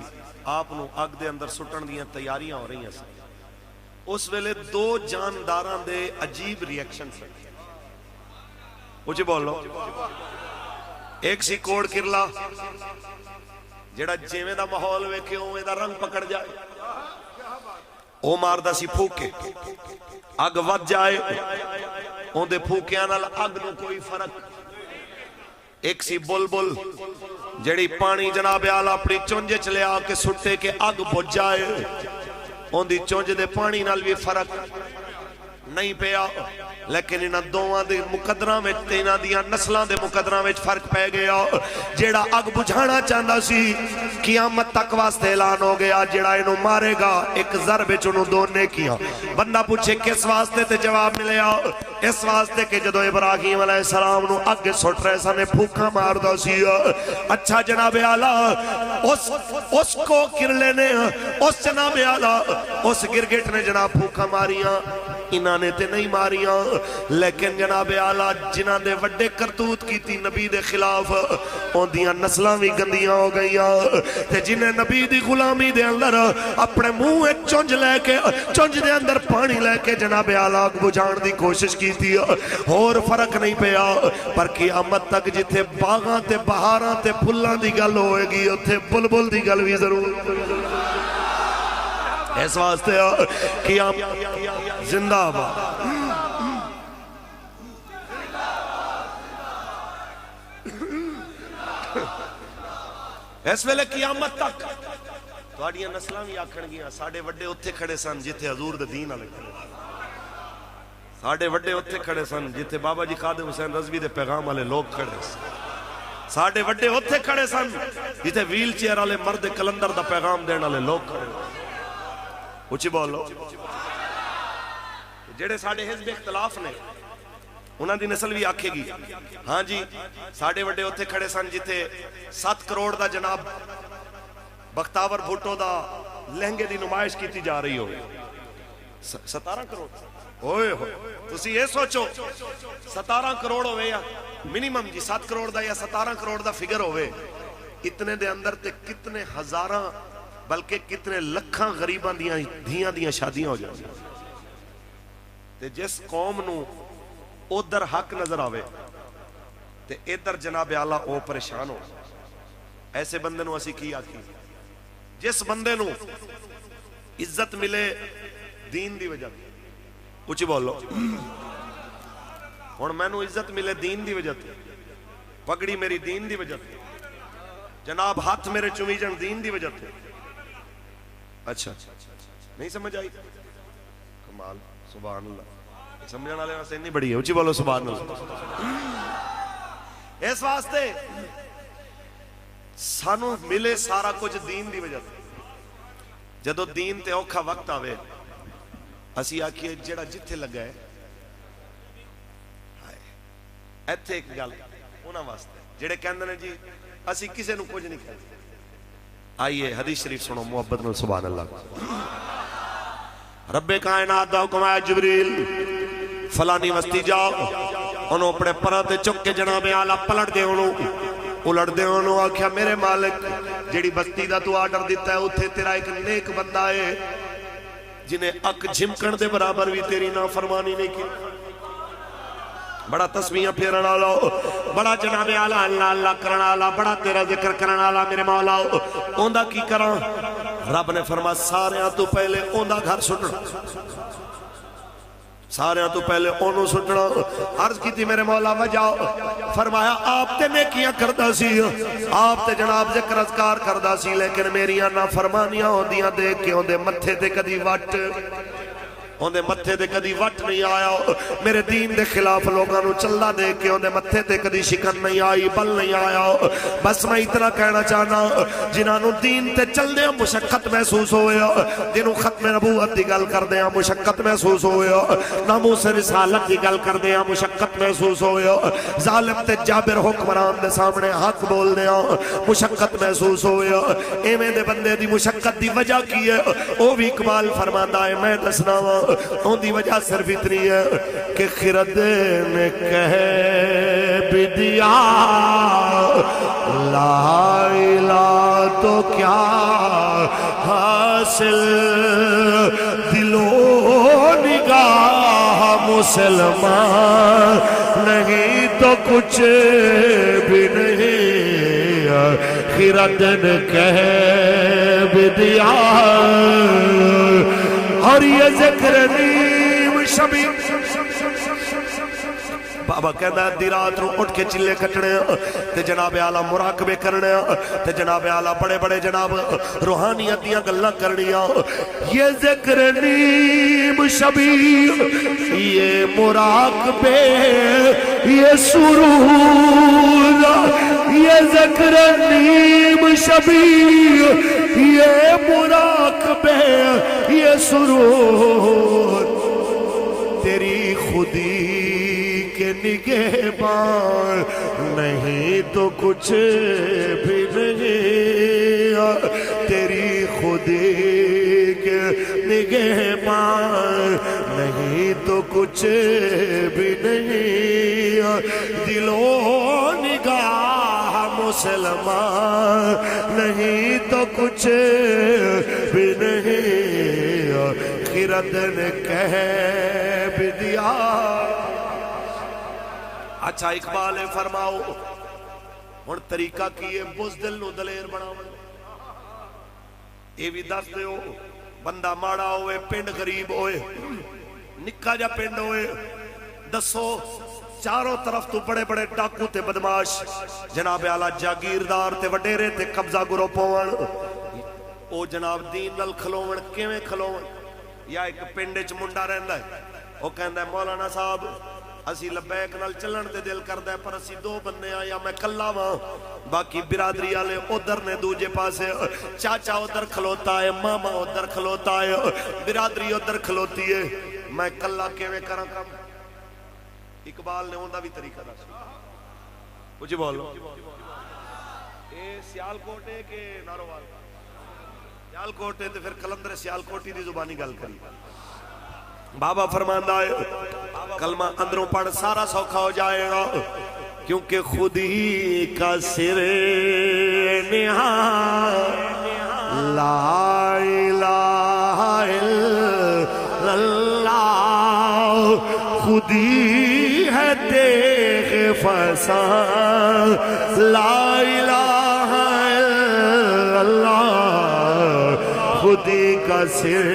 آپ نو اگ دے اندر سٹن دیاں تیاریاں ہو رہی ہیں سی، اس ویلے 2 جانداراں دے عجیب ریئیکشن سے مجھے بولو، ایک سی کوڑ کرلا جڑا جیویں دا ماحول ویکھے اوویں دا رنگ پکڑ جائے، او ماردا سی پھوکے، اگ ود جائے اون دے پھوکیاں نال اگ نو کوئی فرق۔ ایک سی بلبل جڑی پانی جناب اعلیٰ اپنی چونجے چلے آ کے سٹے کے اگ بجھ جائے، اون دی چونج دے پانی نال بھی فرق نہیں پیا، لیکن انہاں دوواں دے مقدراں وچ تے انہاں دیاں نسلاں دے مقدراں وچ فرق پہ گیا۔ جیڑا اگ بجھانا چاہندا سی قیامت تک واسطے اعلان ہو گیا، جیڑا انہوں مارے گا ایک ضرب وچ انہوں 2 نیکیاں۔ بندہ پوچھے کس واسطے تے جواب ملیا، اس واسطے کہ جدو ابراہیم علیہ السلام نو اگ سٹ رہے سنے پھوکا مار دا سی۔ اچھا جناب اعلیٰ اس کو کرلے نے، اس جناب اعلیٰ اس گرگٹ نے جناب پھوکا ماریاں، انہاں نے تے نہیں ماریاں، لیکن جناب اعلیٰ جنہاں دے وڈے کرتوت کی تھی نبی دے خلاف، ان دیاں نسلاں بھی گندیاں ہو گئیاں، تے جنہیں نبی دی غلامی دے اندر اپنے منہ چونج لے کے، چونج دے اندر پانی لے کے جناب اعلیٰ بجھان دی کوشش کی تھی، اور فرق نہیں پیا۔ پر قیامت تک جتھے باغاں تے بہاراں تے پھلاں دی گل ہوئے گی، اتھے بلبل دی گل بھی ضرور۔ اس واسطے قیامت زندہ آباد۔ اس ویلے قیامت تک تواڈیاں نسلاں بھی آکھن گیاں ساڈے وڈے اتھے کھڑے سن جتھے حضور دے دین والے کھڑے، ساڑھے وڈے اتھے کھڑے سن جتھے بابا جی خادم حسین رضوی دے پیغام والے لوگ کھڑے سن. ساڑھے وڈے اتھے کھڑے سن جتھے ویل چیئر والے مرد کلندر دا پیغام دینے والے لوگ کھڑے سن. اچھی بولو. جڑے ساڑھے حزب اختلاف نے انہاں دی نسل بھی آکھے گی ہاں جی ساڑھے وڈے اتھے کھڑے سن جتھے 7 کروڑ دا جناب بختاور بھٹو دا لہنگے دی نمائش کیتی جا رہی ہو. 17 کروڑ ہوئے ہوئے تسی یہ سوچو 17 کروڑ ہوئے یا منیمم جی 7 کروڑ دا یا 17 کروڑ دا فگر ہوئے. اتنے دے اندر تے کتنے ہزاراں بلکہ کتنے لکھاں غریباں دھیاں دیاں شادیاں ہو جائیں. تے جس قوم نو ادھر حق نظر آوے تے ادھر جناب اعلیٰ او پریشان ہو. ایسے بندے نو اسی کی آتی جس بندے نو عزت ملے دین دی وجہ اچھی بولو ہن میں نو عزت ملے دین دی وجہ پگڑی میری دین دی وجہ جناب ہاتھ میرے چومی جن دین دی وجہ اچھا نہیں سمجھ آئی کمال سبحان اللہ سمجھنے والے واسطے نہیں بڑی ہے اچھی بولو سبحان اللہ. اس واسطے سانو ملے سارا کچھ دین دی وجہ جدو دین تے اوکھا وقت آوے اسی آکھیے جڑا جتھے لگا ہے ایتھے ایک گل انہاں واسطے جڑے کہندے نے جی اسی کسے نو کچھ نہیں کہندے. آئیے حدیث شریف سنو محبت نال سبحان اللہ. رب کائنات دا حکم ہے جبریل فلانی وستی جاؤ انہوں اپنے پراتے چک کے جناب اعلیٰ پلٹ دے انہوں الٹ دے انہوں آکھیا میرے مالک جیڑی بستی دا تو آرڈر دیتا ہے اتھے تیرا ایک نیک بندہ ہے جنہیں اک جھمکن دے برابر بھی تیری نافرمانی نہیں کی. بڑا تسبیحاں پھیرن والا بڑا جناب اعلیٰ اللہ اللہ کرن والا بڑا تیرا ذکر کرن والا میرے مولا اوندا کی کراں. رب نے فرمایا ساریاں تو پہلے اوندا گھر سٹنا ساریاں تو پہلے اونوں سٹنا. عرض کی تھی میرے مولا وجہ فرمایا آپ تے نیکیاں کردا سی آپ تے جناب ذکر اذکار کردا سی لیکن میریاں نافرمانیاں ہوندیاں دیکھ کے اوندے متھے تے کدی وٹ اوندے متھے تے کدی وٹ نہیں آیا. میرے دین دے خلاف لوگاں نو چلدا دیکھ کے اوندے متھے تے کدی شکن نہیں آئی بل نہیں آیا. بس میں اتنا کہنا چاہنا جنہاں نو دین تے چلدے مشقت محسوس ہویا جنہوں ختم نبوت دی گل کردے مشقت محسوس ہویا ناموس رسالت دی گل کردے مشقت محسوس ہویا ظالم تے جابر حکمران دے سامنے حق بول دے مشقت محسوس ہویا. ایویں دے بندے دی مشقت دی وجہ کی ہے او بھی اقبال فرماندا ہے میں دسنا وا ان دی وجہ صرف اتنی ہے کہ خرد نے کہہ بھی دیا لا الہ تو کیا حاصل دل و نگاہ مسلمان نہیں تو کچھ بھی نہیں خرد نے کہہ بھی دیا. اور یہ ذکر نیم شبی بابا کہنا ہے دی رات رو اٹھ کے چلے کٹنے تے جناب اعلیٰ مراقبے کرنے تے جناب اعلیٰ بڑے بڑے جناب روحانیت دیاں گلاں کرنیاں. یہ ذکر نیم شبی یہ مراقبے یہ سرود یہ ذکر نیم شبی یہ مراقبے یہ سرود تیری خودی کے نگہبان نہیں تو کچھ بھی نہیں تیری خودی کے نگہبان نہیں تو کچھ بھی نہیں دل و نگاہ مسلمان نہیں تو کچھ بھی نہیں خرد نے کہہ بھی دیا. اچھا اقبال فرماؤ ہن طریقہ کیے بزدل نو دلیر بناؤ یہ بھی دس دیو بندہ ماڑا ہوئے پنڈ غریب ہوئے نکا جا پنڈ ہوئے دسو چاروں طرف تو بڑے بڑے ڈاکو تے بدماش جناب اعلیٰ جاگیردار تے وڈیرے تے قبضہ گرو پون او جناب دین نل کھلوون کیویں کھلوون یا ایک پنڈے چ منڈا رہندا ہے وہ کہندا ہے مولانا صاحب اسی لبیک نال چلن تے دل کردا ہے پر اسی دو بندے آ یا میں کلا واں باقی برادری والے ادھر نے دوجے پاسے چاچا ادھر کھلوتا ہے ماما ادھر کھلوتا ہے برادری ادھر کھلوتی ہے میں کلا کیویں کراں کم اقبال نے اوندا بھی طریقہ دسیا مجھے بولو اے سیال کوٹے کے ناروال سیال کوٹے تے پھر کلندر سیال کوٹی دی زبانی گل کری بابا فرماندا ہے کلمہ اندروں پڑھ سارا سوکھا ہو جائے گا کیونکہ خود ہی کا سر نہاں لا الہ الا اللہ خود ہی ہے دیکھ فسان لا الہ الا اللہ خود ہی کا سر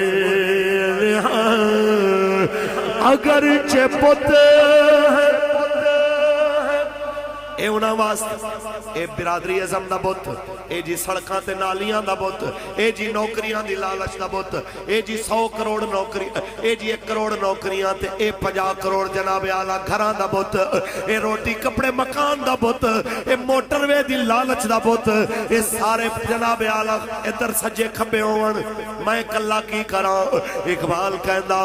اگرچہ پت ہے اے انہاں واسطے اے برادری ازم دا بت اے جی سڑکاں تے نالیاں دا بت اے جی نوکریاں دی لالچ دا بت اے جی 100 کروڑ نوکری اے جی 1 کروڑ نوکریاں تے اے 50 کروڑ جناب اعلیٰ گھراں دا بت اے روٹی کپڑے مکان دا بت اے موٹر وے دی لالچ دا بت اے سارے جناب اعلیٰ ادھر سجے کھبے ہون میں کلا کی کراں اقبال کہندا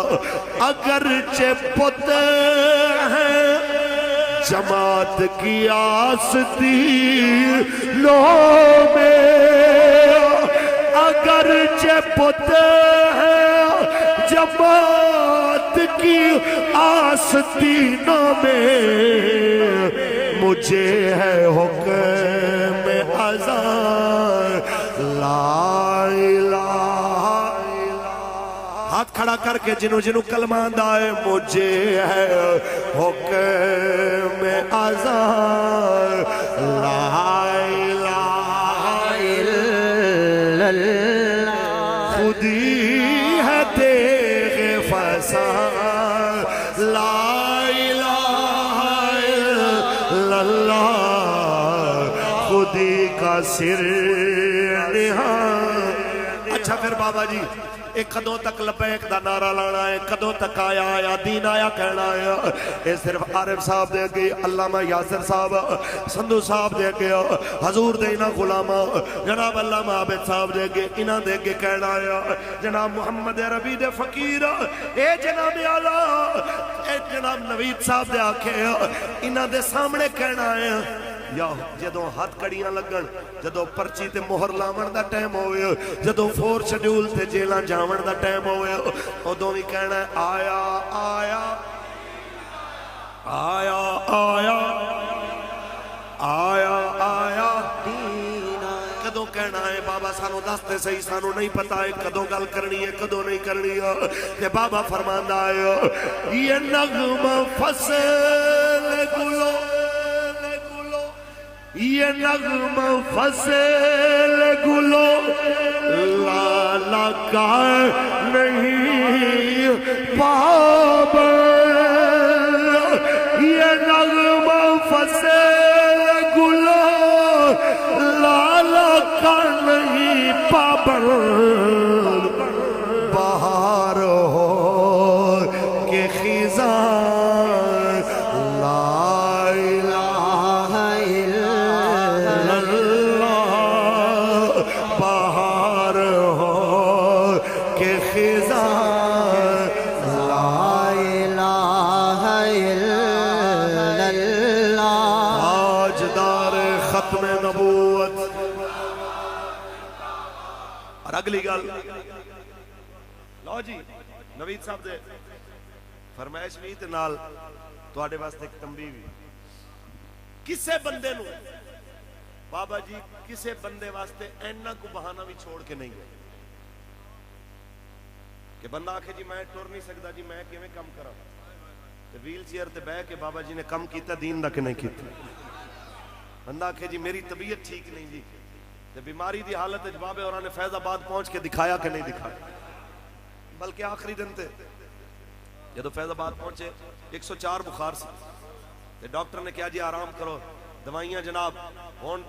اگرچہ پت ہے جماعت کی آستی لو میں اگرچہ پت ہے جماعت کی آستینوں میں مجھے ہے حکم اذان لا الہ ہاتھ کھڑا کر کے جنوں کلمہ آندا ہے مجھے ہے حکم اذان لا الہ الا اللہ خود ہی ہے دیکھ فسان لا الہ الا اللہ خود ہی کا سر نہاں اچھا پھر بابا جی ایک کدوں تک لبیک دا نعرہ لانا ہے کدوں تک آیا دین آیا کہنا ہے اے صرف عارف صاحب دے گئی علامہ یاسر صاحب سندھو صاحب دے گئی حضور دے انہاں غلامہ جناب علامہ عابد صاحب دے گئی انہاں دے گئی کہنا ہے جناب محمد ربی دے فقیر اے جناب اعلیٰ اے جناب نوید صاحب دے آکھے انہاں دے سامنے کہنا ہے یا جدوں ہاتھ کڑیاں لگن جدوں پرچی تے مہر لاون دا ٹائم ہوئے جدوں 4 شیڈول تے جیلاں جاون دا ٹائم ہوئے ادوں بھی کہنا ہے آیا آیا آیا آیا آیا آیا کدوں کہنا ہے بابا سانو دستے صحیح سانو نہیں پتا ہے کدوں گل کرنی ہے کدوں نہیں کرنی ہے تے بابا فرماندا ہے یہ نغمہ فصل گلو یہ نغمہ فصل گلو لالا کا نہیں پابل یہ نغمہ فصل گلو لالا کا نہیں پابل بہار ہو کہ خزاں اگلی گل لو جی نوید صاحب دے فرمائش بھی تے نال تواڈے واسطے ایک تنبیہ بھی کسے بندے نو بابا جی کسے بندے واسطے اینا کو بہانہ بھی چھوڑ کے نہیں گئے کہ بندہ آکھے جی میں ٹر نہیں سکتا جی میں کیویں کم کراں تے ویل چیئر تے بیٹھ کے بابا جی نے کم کیتا دین دا کہ نہیں کیتا بندہ آکھے جی میری طبیعت ٹھیک نہیں جی تے بیماری دی حالت جواب ہے اور نے فیض آباد پہنچ کے دکھایا کہ نہیں دکھایا بلکہ آخری دن تے جدو فیض آباد پہنچے 104 بخار سے تے ڈاکٹر نے کہا جی آرام کرو دوائیاں جناب ہون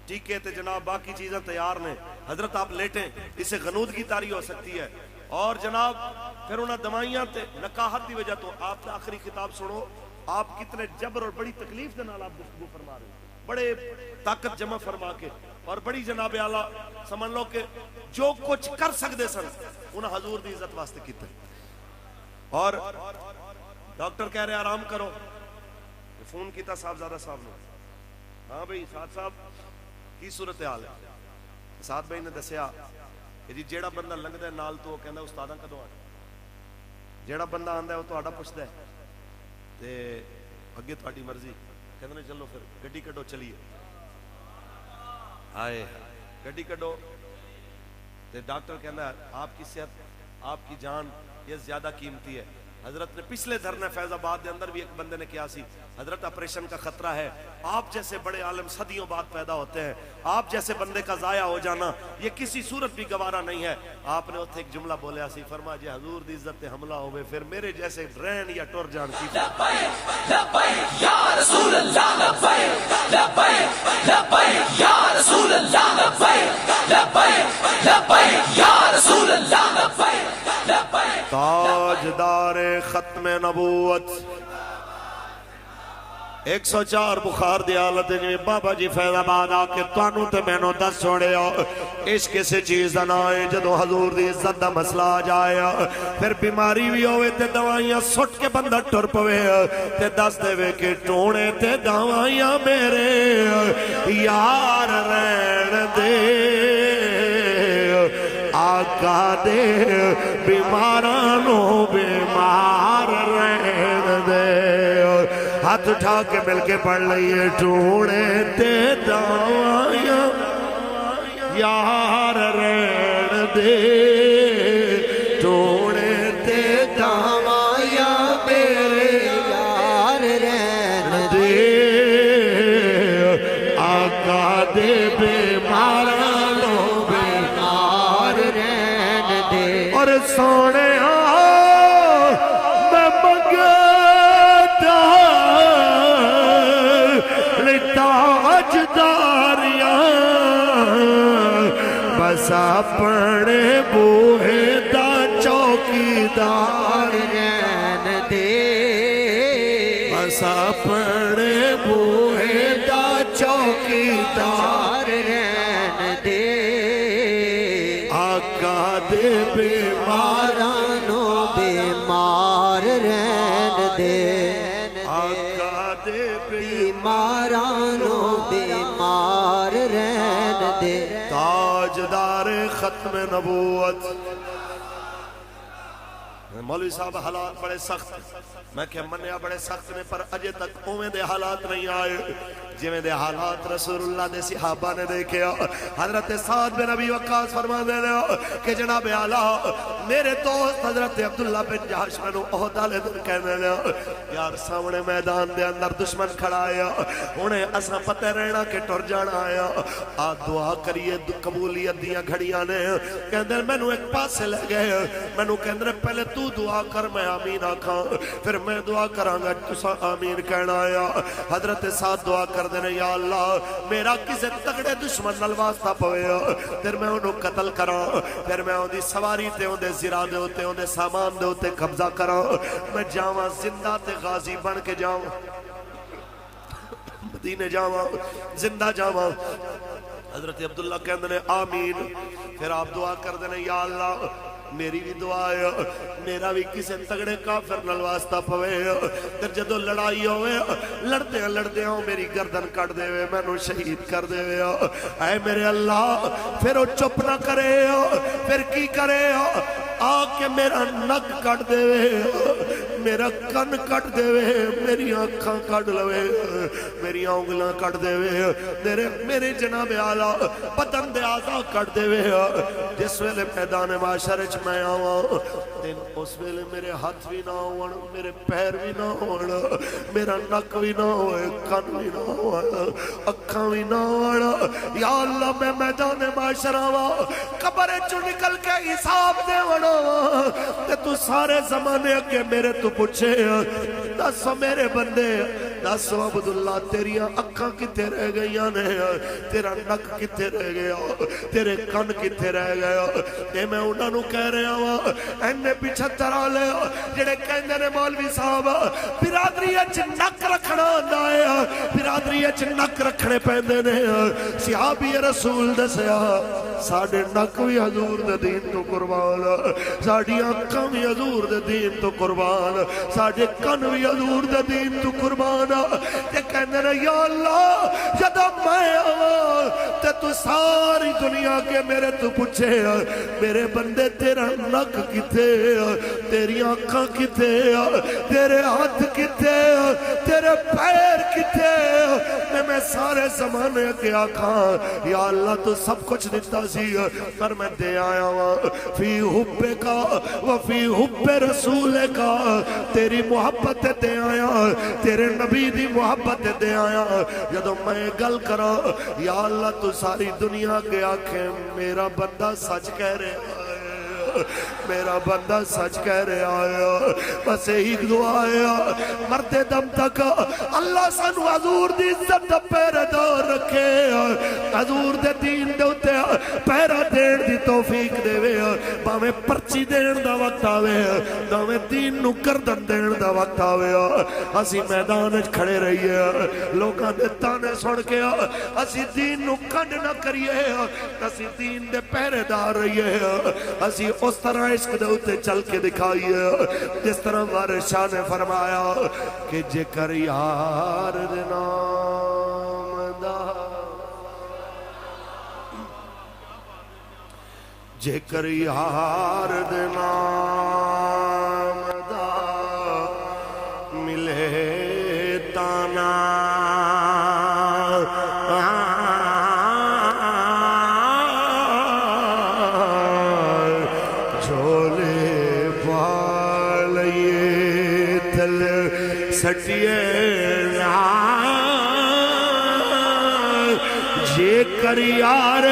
ٹیکے تے جناب باقی چیزیں تیار نے حضرت آپ لیٹیں اس سے غنودگی طاری ہو سکتی ہے اور جناب پھر انہاں دوائیاں تے نکاحت دی وجہ تو آپ نے آخری کتاب سنو آپ کتنے جبر اور بڑی تکلیف دے نال آپ گفتگو فرما رہے ہیں، بڑے طاقت جمع فرما کے اور بڑی جناب اعلیٰ سمجھ لو کہ جو کچھ کر سکتے سن انہاں حضور دی عزت واسطے کیتا اور ڈاکٹر کہہ رہے آرام کرو، فون کیتا صاحب زیادہ صاحب نے، ہاں بھئی ساتھ صاحب کی صورتحال ہے؟ ساتھ بھائی نے دسیا کہ جی جیڑا بندہ لنگدا ہے نال تو وہ کہندا استاداں کدوں آنا، جیڑا بندہ آندا ہے وہ تہاڈا پوچھدا ہے تے اگے تہاڈی مرضی، کہندے نے چلو پھر گڈی کڈو چلیے، آئے گڈی کڈو تے ڈاکٹر کہندا ہے آپ کی صحت آپ کی جان یہ زیادہ قیمتی ہے۔ حضرت نے پچھلے دھرنے فیض آباد کے اندر بھی ایک بندے نے کیا سی، حضرت آپریشن کا خطرہ ہے، آپ جیسے بڑے عالم صدیوں بعد پیدا ہوتے ہیں، آپ جیسے بندے کا ضائع ہو جانا یہ کسی صورت بھی گوارا نہیں ہے۔ آپ نے اتنے ایک جملہ بولیا سی، فرمایا جی حضور دی عزت تے حملہ ہوئے پھر میرے جیسے رہن یا ٹر جان کی
لبیک لبیک یا رسول اللہ، لبیک لبیک لبیک یا رسول اللہ، لبیک لبیک لبیک یا رسول اللہ، لبیک لبیک
تاجدار ختم نبوت 104 بخار دی حالت جی بابا جی فیض آباد آ کے تانوں تے مینوں دس چھوڑیا عشق کسی چیز دا نہ ہے، جدوں حضور دی عزت دا مسئلہ آ جایا پھر بیماری بھی ہوئے تے دوائیاں سٹ کے بندہ ٹر پوے تے دس دے وے کہ ٹونے تے دوائیاں میرے یار رہن دے آقا دے بیمارانو بیمار رہن دے، ہاتھ اٹھا کے مل کے پڑھ لئیے ٹونے تے دوائیاں یار رہن دے، ٹونے تے دوائیاں میرے یار رہن دے آقا دے بیمارانو بیمار رہن دے، اور سونے میں منگتا تاجداریاں بس اپنے بوہے دا چوکیدار رہن دے، بس اپنے بوہے دا چوکیدار رہن دے آقا دے بیمارانو بیمار رہن دے، آقا دے بیمارانو بیمار رہن دے، تاجدار ختم نبوت۔ مولوی صاحب حالات بڑے سخت، میں کہ منیا بڑے سخت نے پر اجے تک اویں دے حالات نہیں آئے جویں دے حالات رسول اللہ دے صحابہ نے دیکھے۔ حضرت سعد بن ابی وقاص فرما دے رہے کہ جناب اعلیٰ میرے دوست حضرت عبداللہ بن جہش میں احد والے دن کہنے لیا یار سامنے میدان دے اندر دشمن کھڑا آیا، انہیں اساں پتہ رہنا کہ ٹر جانا آیا، آ دعا کریے قبولیت دیاں گھڑیاں نے، کہندے مینوں ایک پاسے لے گئے، مینوں کہندے پہلے تو دعا کر میں آمین آکھاں پھر میں دعا کراں گا تساں آمین کہنا آیا۔ حضرت سعد دعا کر دینے یا اللہ میرا کسے تگڑے دشمن نال واسطہ پوے پھر میں انہوں قتل کراں، پھر میں ان دی سواری تے ان دے زرا دے ہوتے ان دے سامان دے ہوتے قبضہ کراں، میں جاواں زندہ تے غازی بن کے جاواں، مدینے جاواں زندہ جاواں۔ حضرت عبداللہ کہندے نے آمین، پھر آپ دعا کر دینے یا اللہ میری بھی دعا ہے میرا بھی کسے تگڑے کافر نال واسطہ پوے پھر جدو لڑائی ہوئے لڑتے ہوں میری گردن کٹ دے وے میں نو شہید کر دے وے اے میرے اللہ پھر وہ چپ نہ کرے پھر کی کرے آ کے میرا نک کٹ دے وے میرا کن کٹ دے وے میری آنکھاں کٹ لوے میری انگلیاں کٹ دے وے میرے جناب اعلیٰ بدن دے آزا کٹ دے وے جس ویلے میدان معاشر میں آواں اس ویلے میرے ہاتھ بھی نہ ہون میرے پیر بھی نہ ہون میرا نک بھی نہ ہوئے کن بھی نہ ہون اکھاں بھی نہ ہون یا اللہ میں میدان معاشر آواں قبر چو نکل کے حساب دے وڑاواں تے تو سارے زمانے کے میرے تو پوچھے دس میرے بندے دسو عبداللہ تیریاں اکھاں کتے رہ گئیاں نے تیرا نک کتے رہ گیا تیرے کن کتے رہ گیا اے میں انہاں نو کہہ رہا ہوں اینے 75 والے جڑے کہندے نے مولوی صاحب برادری وچ نک رکھنا ہوندا ہے برادری وچ نک رکھنے پیندے نے صحابی رسول دسیا ساڈے نک بھی حضور دے دین تو قربان ساڈی اکھاں بھی حضور دے دین تو قربان ساڈے کن بھی حضور دے دین تو قربان تے کہندے نے یا اللہ جدوں میں آواں تے تو ساری دنیا کے میرے تو پوچھے میرے بندے تیرا نک کتے تیری آنکھاں کتے تیرے ہاتھ کتے تیرے پیر کتے میں سارے زمانے کے آنکھاں یا اللہ تو سب کچھ دیتا سی پر میں دے آیا ہوں فی حب کا وفی حب رسول کا تیری محبت دے آیا تیرے نبی دی محبت دے آیا جدو میں گل کرا یا اللہ تو ساری دنیا کے آنکھیں میرا بندہ سچ کہہ رہے میرا بندہ سچ کہہ رہا ہے بس ایک دعا ہے مرد دم تک اللہ سانو حضور دی عزت دا پیرہ دار رکھے حضور دے دین دے ہوتے پیرہ دین دی توفیق دے وے باویں پرچی دین دا وقت آوے باویں دین نو گردن دین دا وقت آوے اسی میدان کھڑے رہیے لوگاں دے تانے سن کے اسی دین نو کنڈ نہ کریے اسی دین دے پیرہ دار رہیے اسی اس طرح عشق دے ہوتے چل کے دکھائیے جس طرح وارشاہ نے فرمایا کہ جے کر یار دے نام دا جے کر یار دے نام دا ملے تانا سٹیے جے کر یار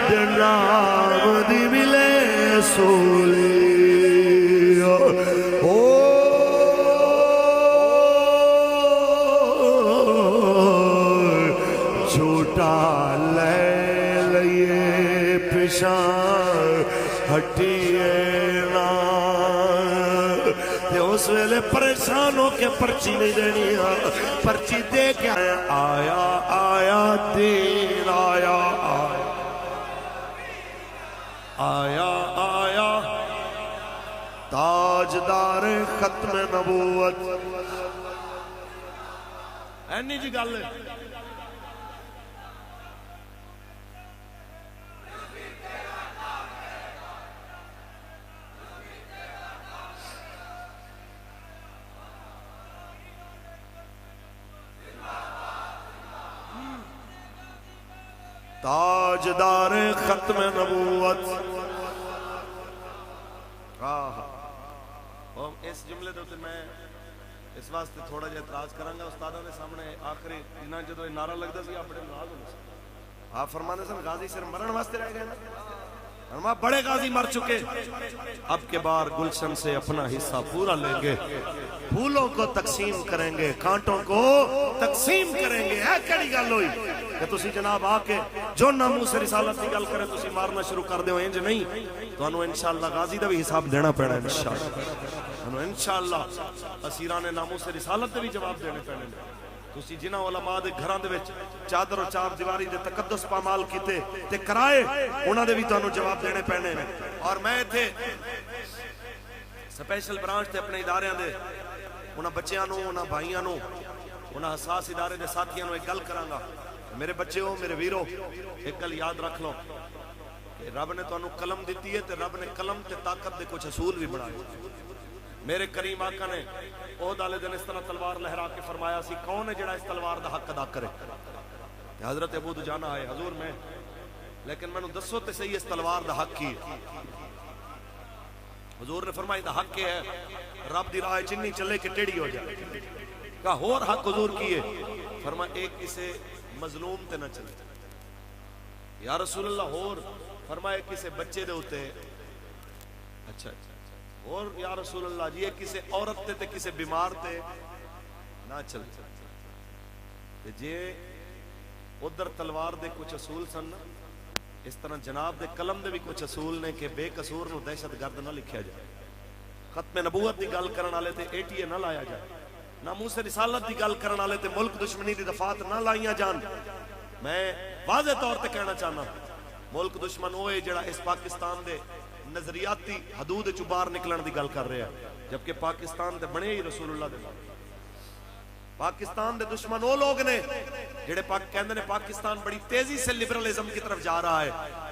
دے نام دی ملے سولی جھوٹا لے لئے پیشان ہٹیے نا اس ویلے پریشان ہو کے پرچی نہیں دینی پرچی دے کے آیا آیا دین آیا آیا آیا تاجدار ختم نبوت اینی جی گل تاجدار ختم نبوت اس جملے دوتے میں اس واسطے تھوڑا جا اعتراض کرانگا استادہ نے سامنے آخری انہاں جدو نعرہ لگ دا سی آپ بڑے ناراض ہونے سے آپ فرمانے سے غازی صرف مرن واسطے رہ گئے نا ہم بڑے غازی مر چکے اب کے بار گلشن سے اپنا حصہ پورا لیں گے پھولوں کو تقسیم کریں گے کانٹوں کو تقسیم کریں گے ہے کڑی گل ہوئی کہ تسی جناب آکے جو نامو سے رسالت کی گل کرے تسی مارنا شروع کر دے ہو انج نہیں تو انہوں انشاءاللہ غازی دا بھی حساب دینا پیڑا انشاءاللہ انشاءاللہ اسیران نامو سے رسالت دے بھی جواب دینے پیڑے تسی جنہ علماء دے گھران دے وچ چادر و چار دیواری دے تقدس پامال کیتے تے کرائے انہاں دے بھی تو انہوں جواب دینے پیڑے اور میں تھے سپیشل برانچ تے اپنے اداریاں دے انہاں بچیاں نو انہاں بھائیاں نو انہاں حساس ادارے دے ساتھیاں نو ایک گل کرانگا میرے بچے ہو میرے ویرو ایک گل یاد رکھ لو کہ رب نے تو انہوں قلم دیتی ہے تے رب نے قلم تے طاقت دے کچھ اصول بھی بڑھائے میرے کریم آقا نے عہد والے دن اس طرح تلوار لہرا کے فرمایا سی کون ہے جڑا اس تلوار دا حق ادا کرے حضرت ابو دجانہ آئے حضور میں لیکن میں نے دسو تے صحیح اس تلوار دا حق کی حضور نے فرمائی دا حق ہے رب دی راہ چنی چلے کے ٹیڑی ہو جائے کہا اور حق حضور کیے فرمایا ایک کسے مظلوم تے نہ چلے یا رسول اللہ اور فرمایا کسے بچے دے ہوتے اچھا اور یا رسول اللہ جی کسے عورت تے کسے بیمار تے نہ چل جے ادھر تلوار دے کچھ اصول سن، اس طرح جناب دے قلم دے بھی کچھ اصول نے کہ بے قصور نو دہشت گرد نہ لکھیا جائے، ختم نبوت دی گل کرن والے تے ATA نہ لایا جائے، ناموس رسالت دی گل کرن والے تے ملک دشمنی دی دفعات نہ لائیاں جان۔ میں واضح طور تے کہنا چاہنا ملک دشمن ہوئے جڑا اس پاکستان دے نظریاتی حدود چ باہر نکلن دی گل کر رہا ہے، جبکہ پاکستان دے بنے ہی رسول اللہ دے نال۔ پاکستان دے دشمن وہ لوگ نے جڑے کہندے نے پاکستان بڑی تیزی سے لبرلزم کی طرف جا رہا ہے۔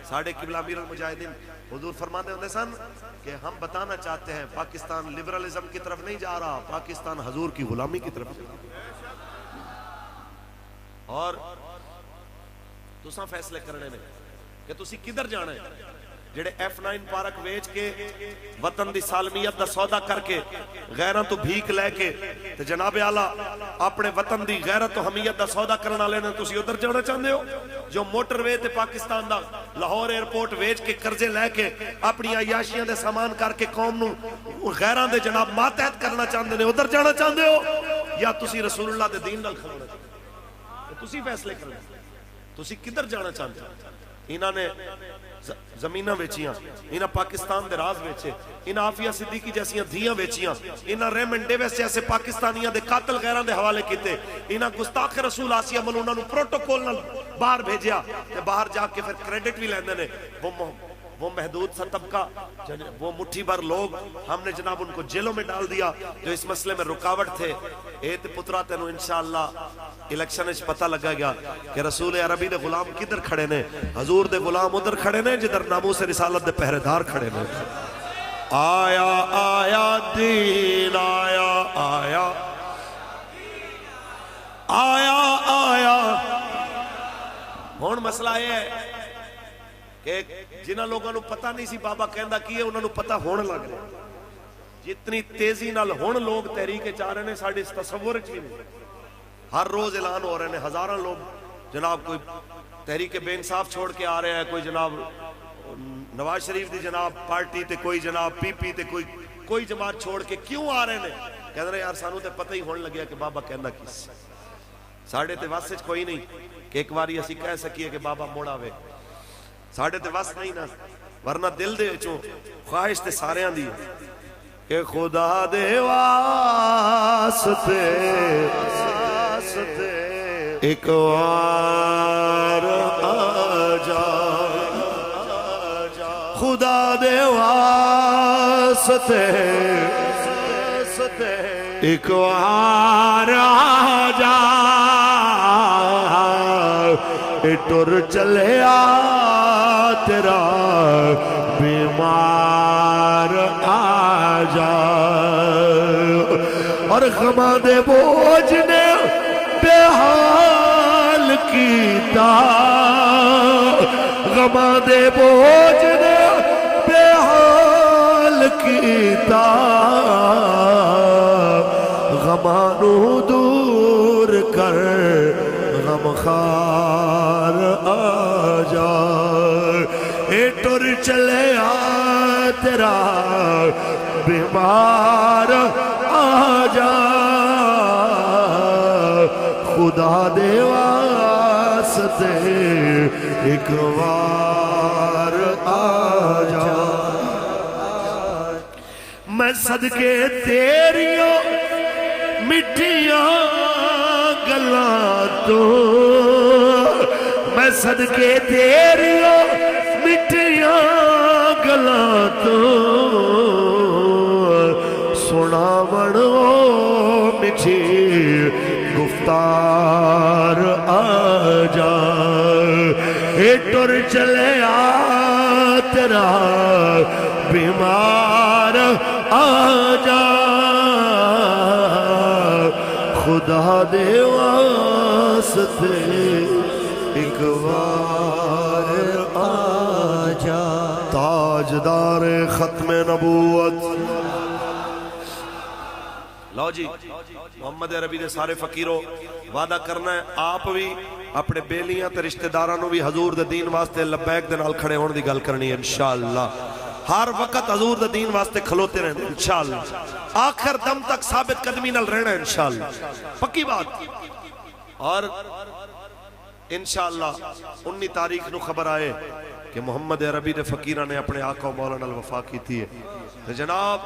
ساڑھے قبلہ امیر المجاہدین حضور فرماتے ہوندے سن کہ ہم بتانا چاہتے ہیں پاکستان لبرلزم کی طرف نہیں جا رہا، پاکستان حضور کی غلامی کی طرف جا رہا ہے۔ اور تساں فیصلے کرنے نے کہ تسی کدھر جانا ہے۔ جڑے F9 پارک ویچ کے وطن دی سالمیت دا سودا کر کے غیران تو بھیک لے کے تے جناب اعلیٰ اپنے وطن دی غیرت و حمیت دا سودا کرنا لینا تسی ادھر جانا چاہتے ہو؟ جو موٹر وے تے پاکستان دا لاہور ایئرپورٹ ویچ کے قرضے لے کے اپنی عیاشیاں دے سامان کر کے قوم نو غیران دے جناب ماتحت کرنا چاہتے ہیں، ادھر جانا چاہتے ہو؟ یا تسی رسول اللہ دے دین نال کھڑونا چاہتے ہو؟ تسی فیصلے کرنا تسی کدھر جانا چاہتے ہیں؟ انہاں نے زمینہ ویچیاں، انہاں پاکستان دے راز ویچے، انہاں عافیہ صدیقی جیسیاں دھیاں ویچیاں، انہاں ریمنڈ ڈیویس جیسے پاکستانیاں دے قاتل غیران دے حوالے کیتے، انہاں گستاخ رسول آسیہ ملونہ نو پروٹوکول نال باہر بھیجیا تے باہر جا کے پھر کریڈٹ بھی لیندے نے۔ وہ محدود سا طبقہ، وہ مٹھی بھر لوگ ہم نے جناب ان کو جیلوں میں ڈال دیا جو اس مسئلے میں رکاوٹ تھے۔ ایت پترا تینو انشاءاللہ الیکشن اچ پتہ لگا گیا کہ رسول عربی دے غلام کدھر کھڑے نے، حضور دے غلام ادھر کھڑے نے جدھر ناموس رسالت دے پہرے دار کھڑے نے۔ آیا آیا دین آیا آیا آیا آیا۔ ہون مسئلہ یہ ہے کہ جنہاں لوگوں نے پتہ نہیں سی بابا کہندہ کیے انہوں نے پتہ ہونے لگ رہے۔ جتنی تیزی نال ہون لوگ تحریک چاہ رہے ہیں ساڑھے اس تصور چی نہیں، ہر روز اعلان ہو رہے ہیں، ہزارہ لوگ جناب کوئی تحریک بے انصاف چھوڑ کے آ رہے ہیں، کوئی جناب نواز شریف دی جناب پارٹی تے کوئی جناب PP تے کوئی جماعت چھوڑ کے کیوں آ رہے ہیں؟ کہہ رہے ہیں یار سانوں تے پتہ ہی ہونے لگیا کہ بابا کہندہ کس ساڑھے تے واسج کوئی نہیں کہ ایک باری اسی کہہ سکیے کہ بابا موڑا وے، ساڑھے تے واسط نہیں نا، ورنہ دل دے چوں خواہش تے سارے آن دی کہ خدا دے واسطے ایک وار آجا، خدا دے واسطے ایک وار آجا، ٹر چلے تیرا بیمار آجا، اور غماں دے بوجھ نے بے حال کیتا، غماں دے بوجھ نے بے حال کیتا، غماں نو دور کر غمخار آجا، اے ٹر چلے تیرا بیمار آجا، خدا دے واسطے ایک وار آجا، میں صدقے تیریوں مٹھیاں گلاں تو، میں صدقے تیریوں مٹھیاں گلاں تو، سناون او مٹھی گفتار آجا، اے ٹر چلے تیرا بیمار آجا، خدا دے واسطے ایک وار آجا، تاجدار ختم نبوت۔ لو جی محمد عربی دے سارے فقیروں وعدہ کرنا ہے آپ بھی اپنے بیلیاں تے رشتہ داراں نو بھی حضور دے دین واسطے لبیک دے نال کھڑے ہون دی گل کرنی ہے انشاءاللہ۔ ہر وقت حضور دے دین واسطے کھلوتے رہنے انشاءاللہ آخر دم تک ثابت قدمی نال رہنا انشاءاللہ پکی بات اور انشاءاللہ 19 تاریخ نو خبر آئے کہ محمد عربی دے فقیرہ نے اپنے آقا و مولا نال وفا کی تھی ہے جناب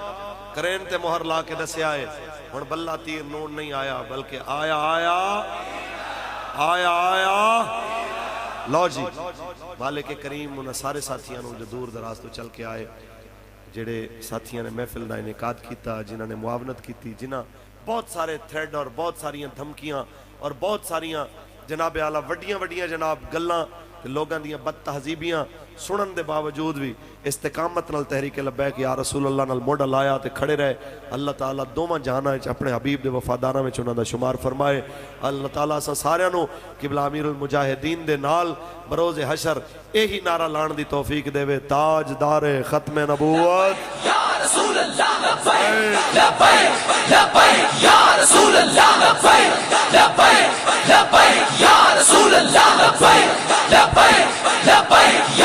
کرین تے مہر لا کے دسے آئے اور بلہ تیر نون نہیں آیا بلکہ آیا آیا آیا آیا لو جی مالک کریم انہاں سارے ساتھیاں جو دور دراز تو چل کے آئے جڑے ساتھیاں نے محفل دا انعقاد کیتا جنہاں نے معاونت کیتی جنہاں بہت سارے تھریڈ اور بہت ساریاں دھمکیاں اور بہت ساریاں جناب اعلیٰ وڈیاں وڈیاں جناب گلاں لوگاں دیاں بد تہذیبیاں سنن دے باوجود بھی استقامت نال تحریک لبیک یا رسول اللہ نال موڈا لایا تے کھڑے رہے اللہ تعالیٰ دوواں جہاناں وچ اپنے حبیب دے وفاداراں وچ انہاں دا شمار فرمائے اللہ تعالیٰ اساں ساریاں نو قبلہ امیر المجاہدین دے نال بروز حشر یہی نعرہ لان دی توفیق دے وے تاجدار ختم نبوت
یا رسول اللہ لبیک لبیک لبیک یا رسول اللہ لبیک لبیک لبیک یا رسول اللہ لبیک لبیک لبیک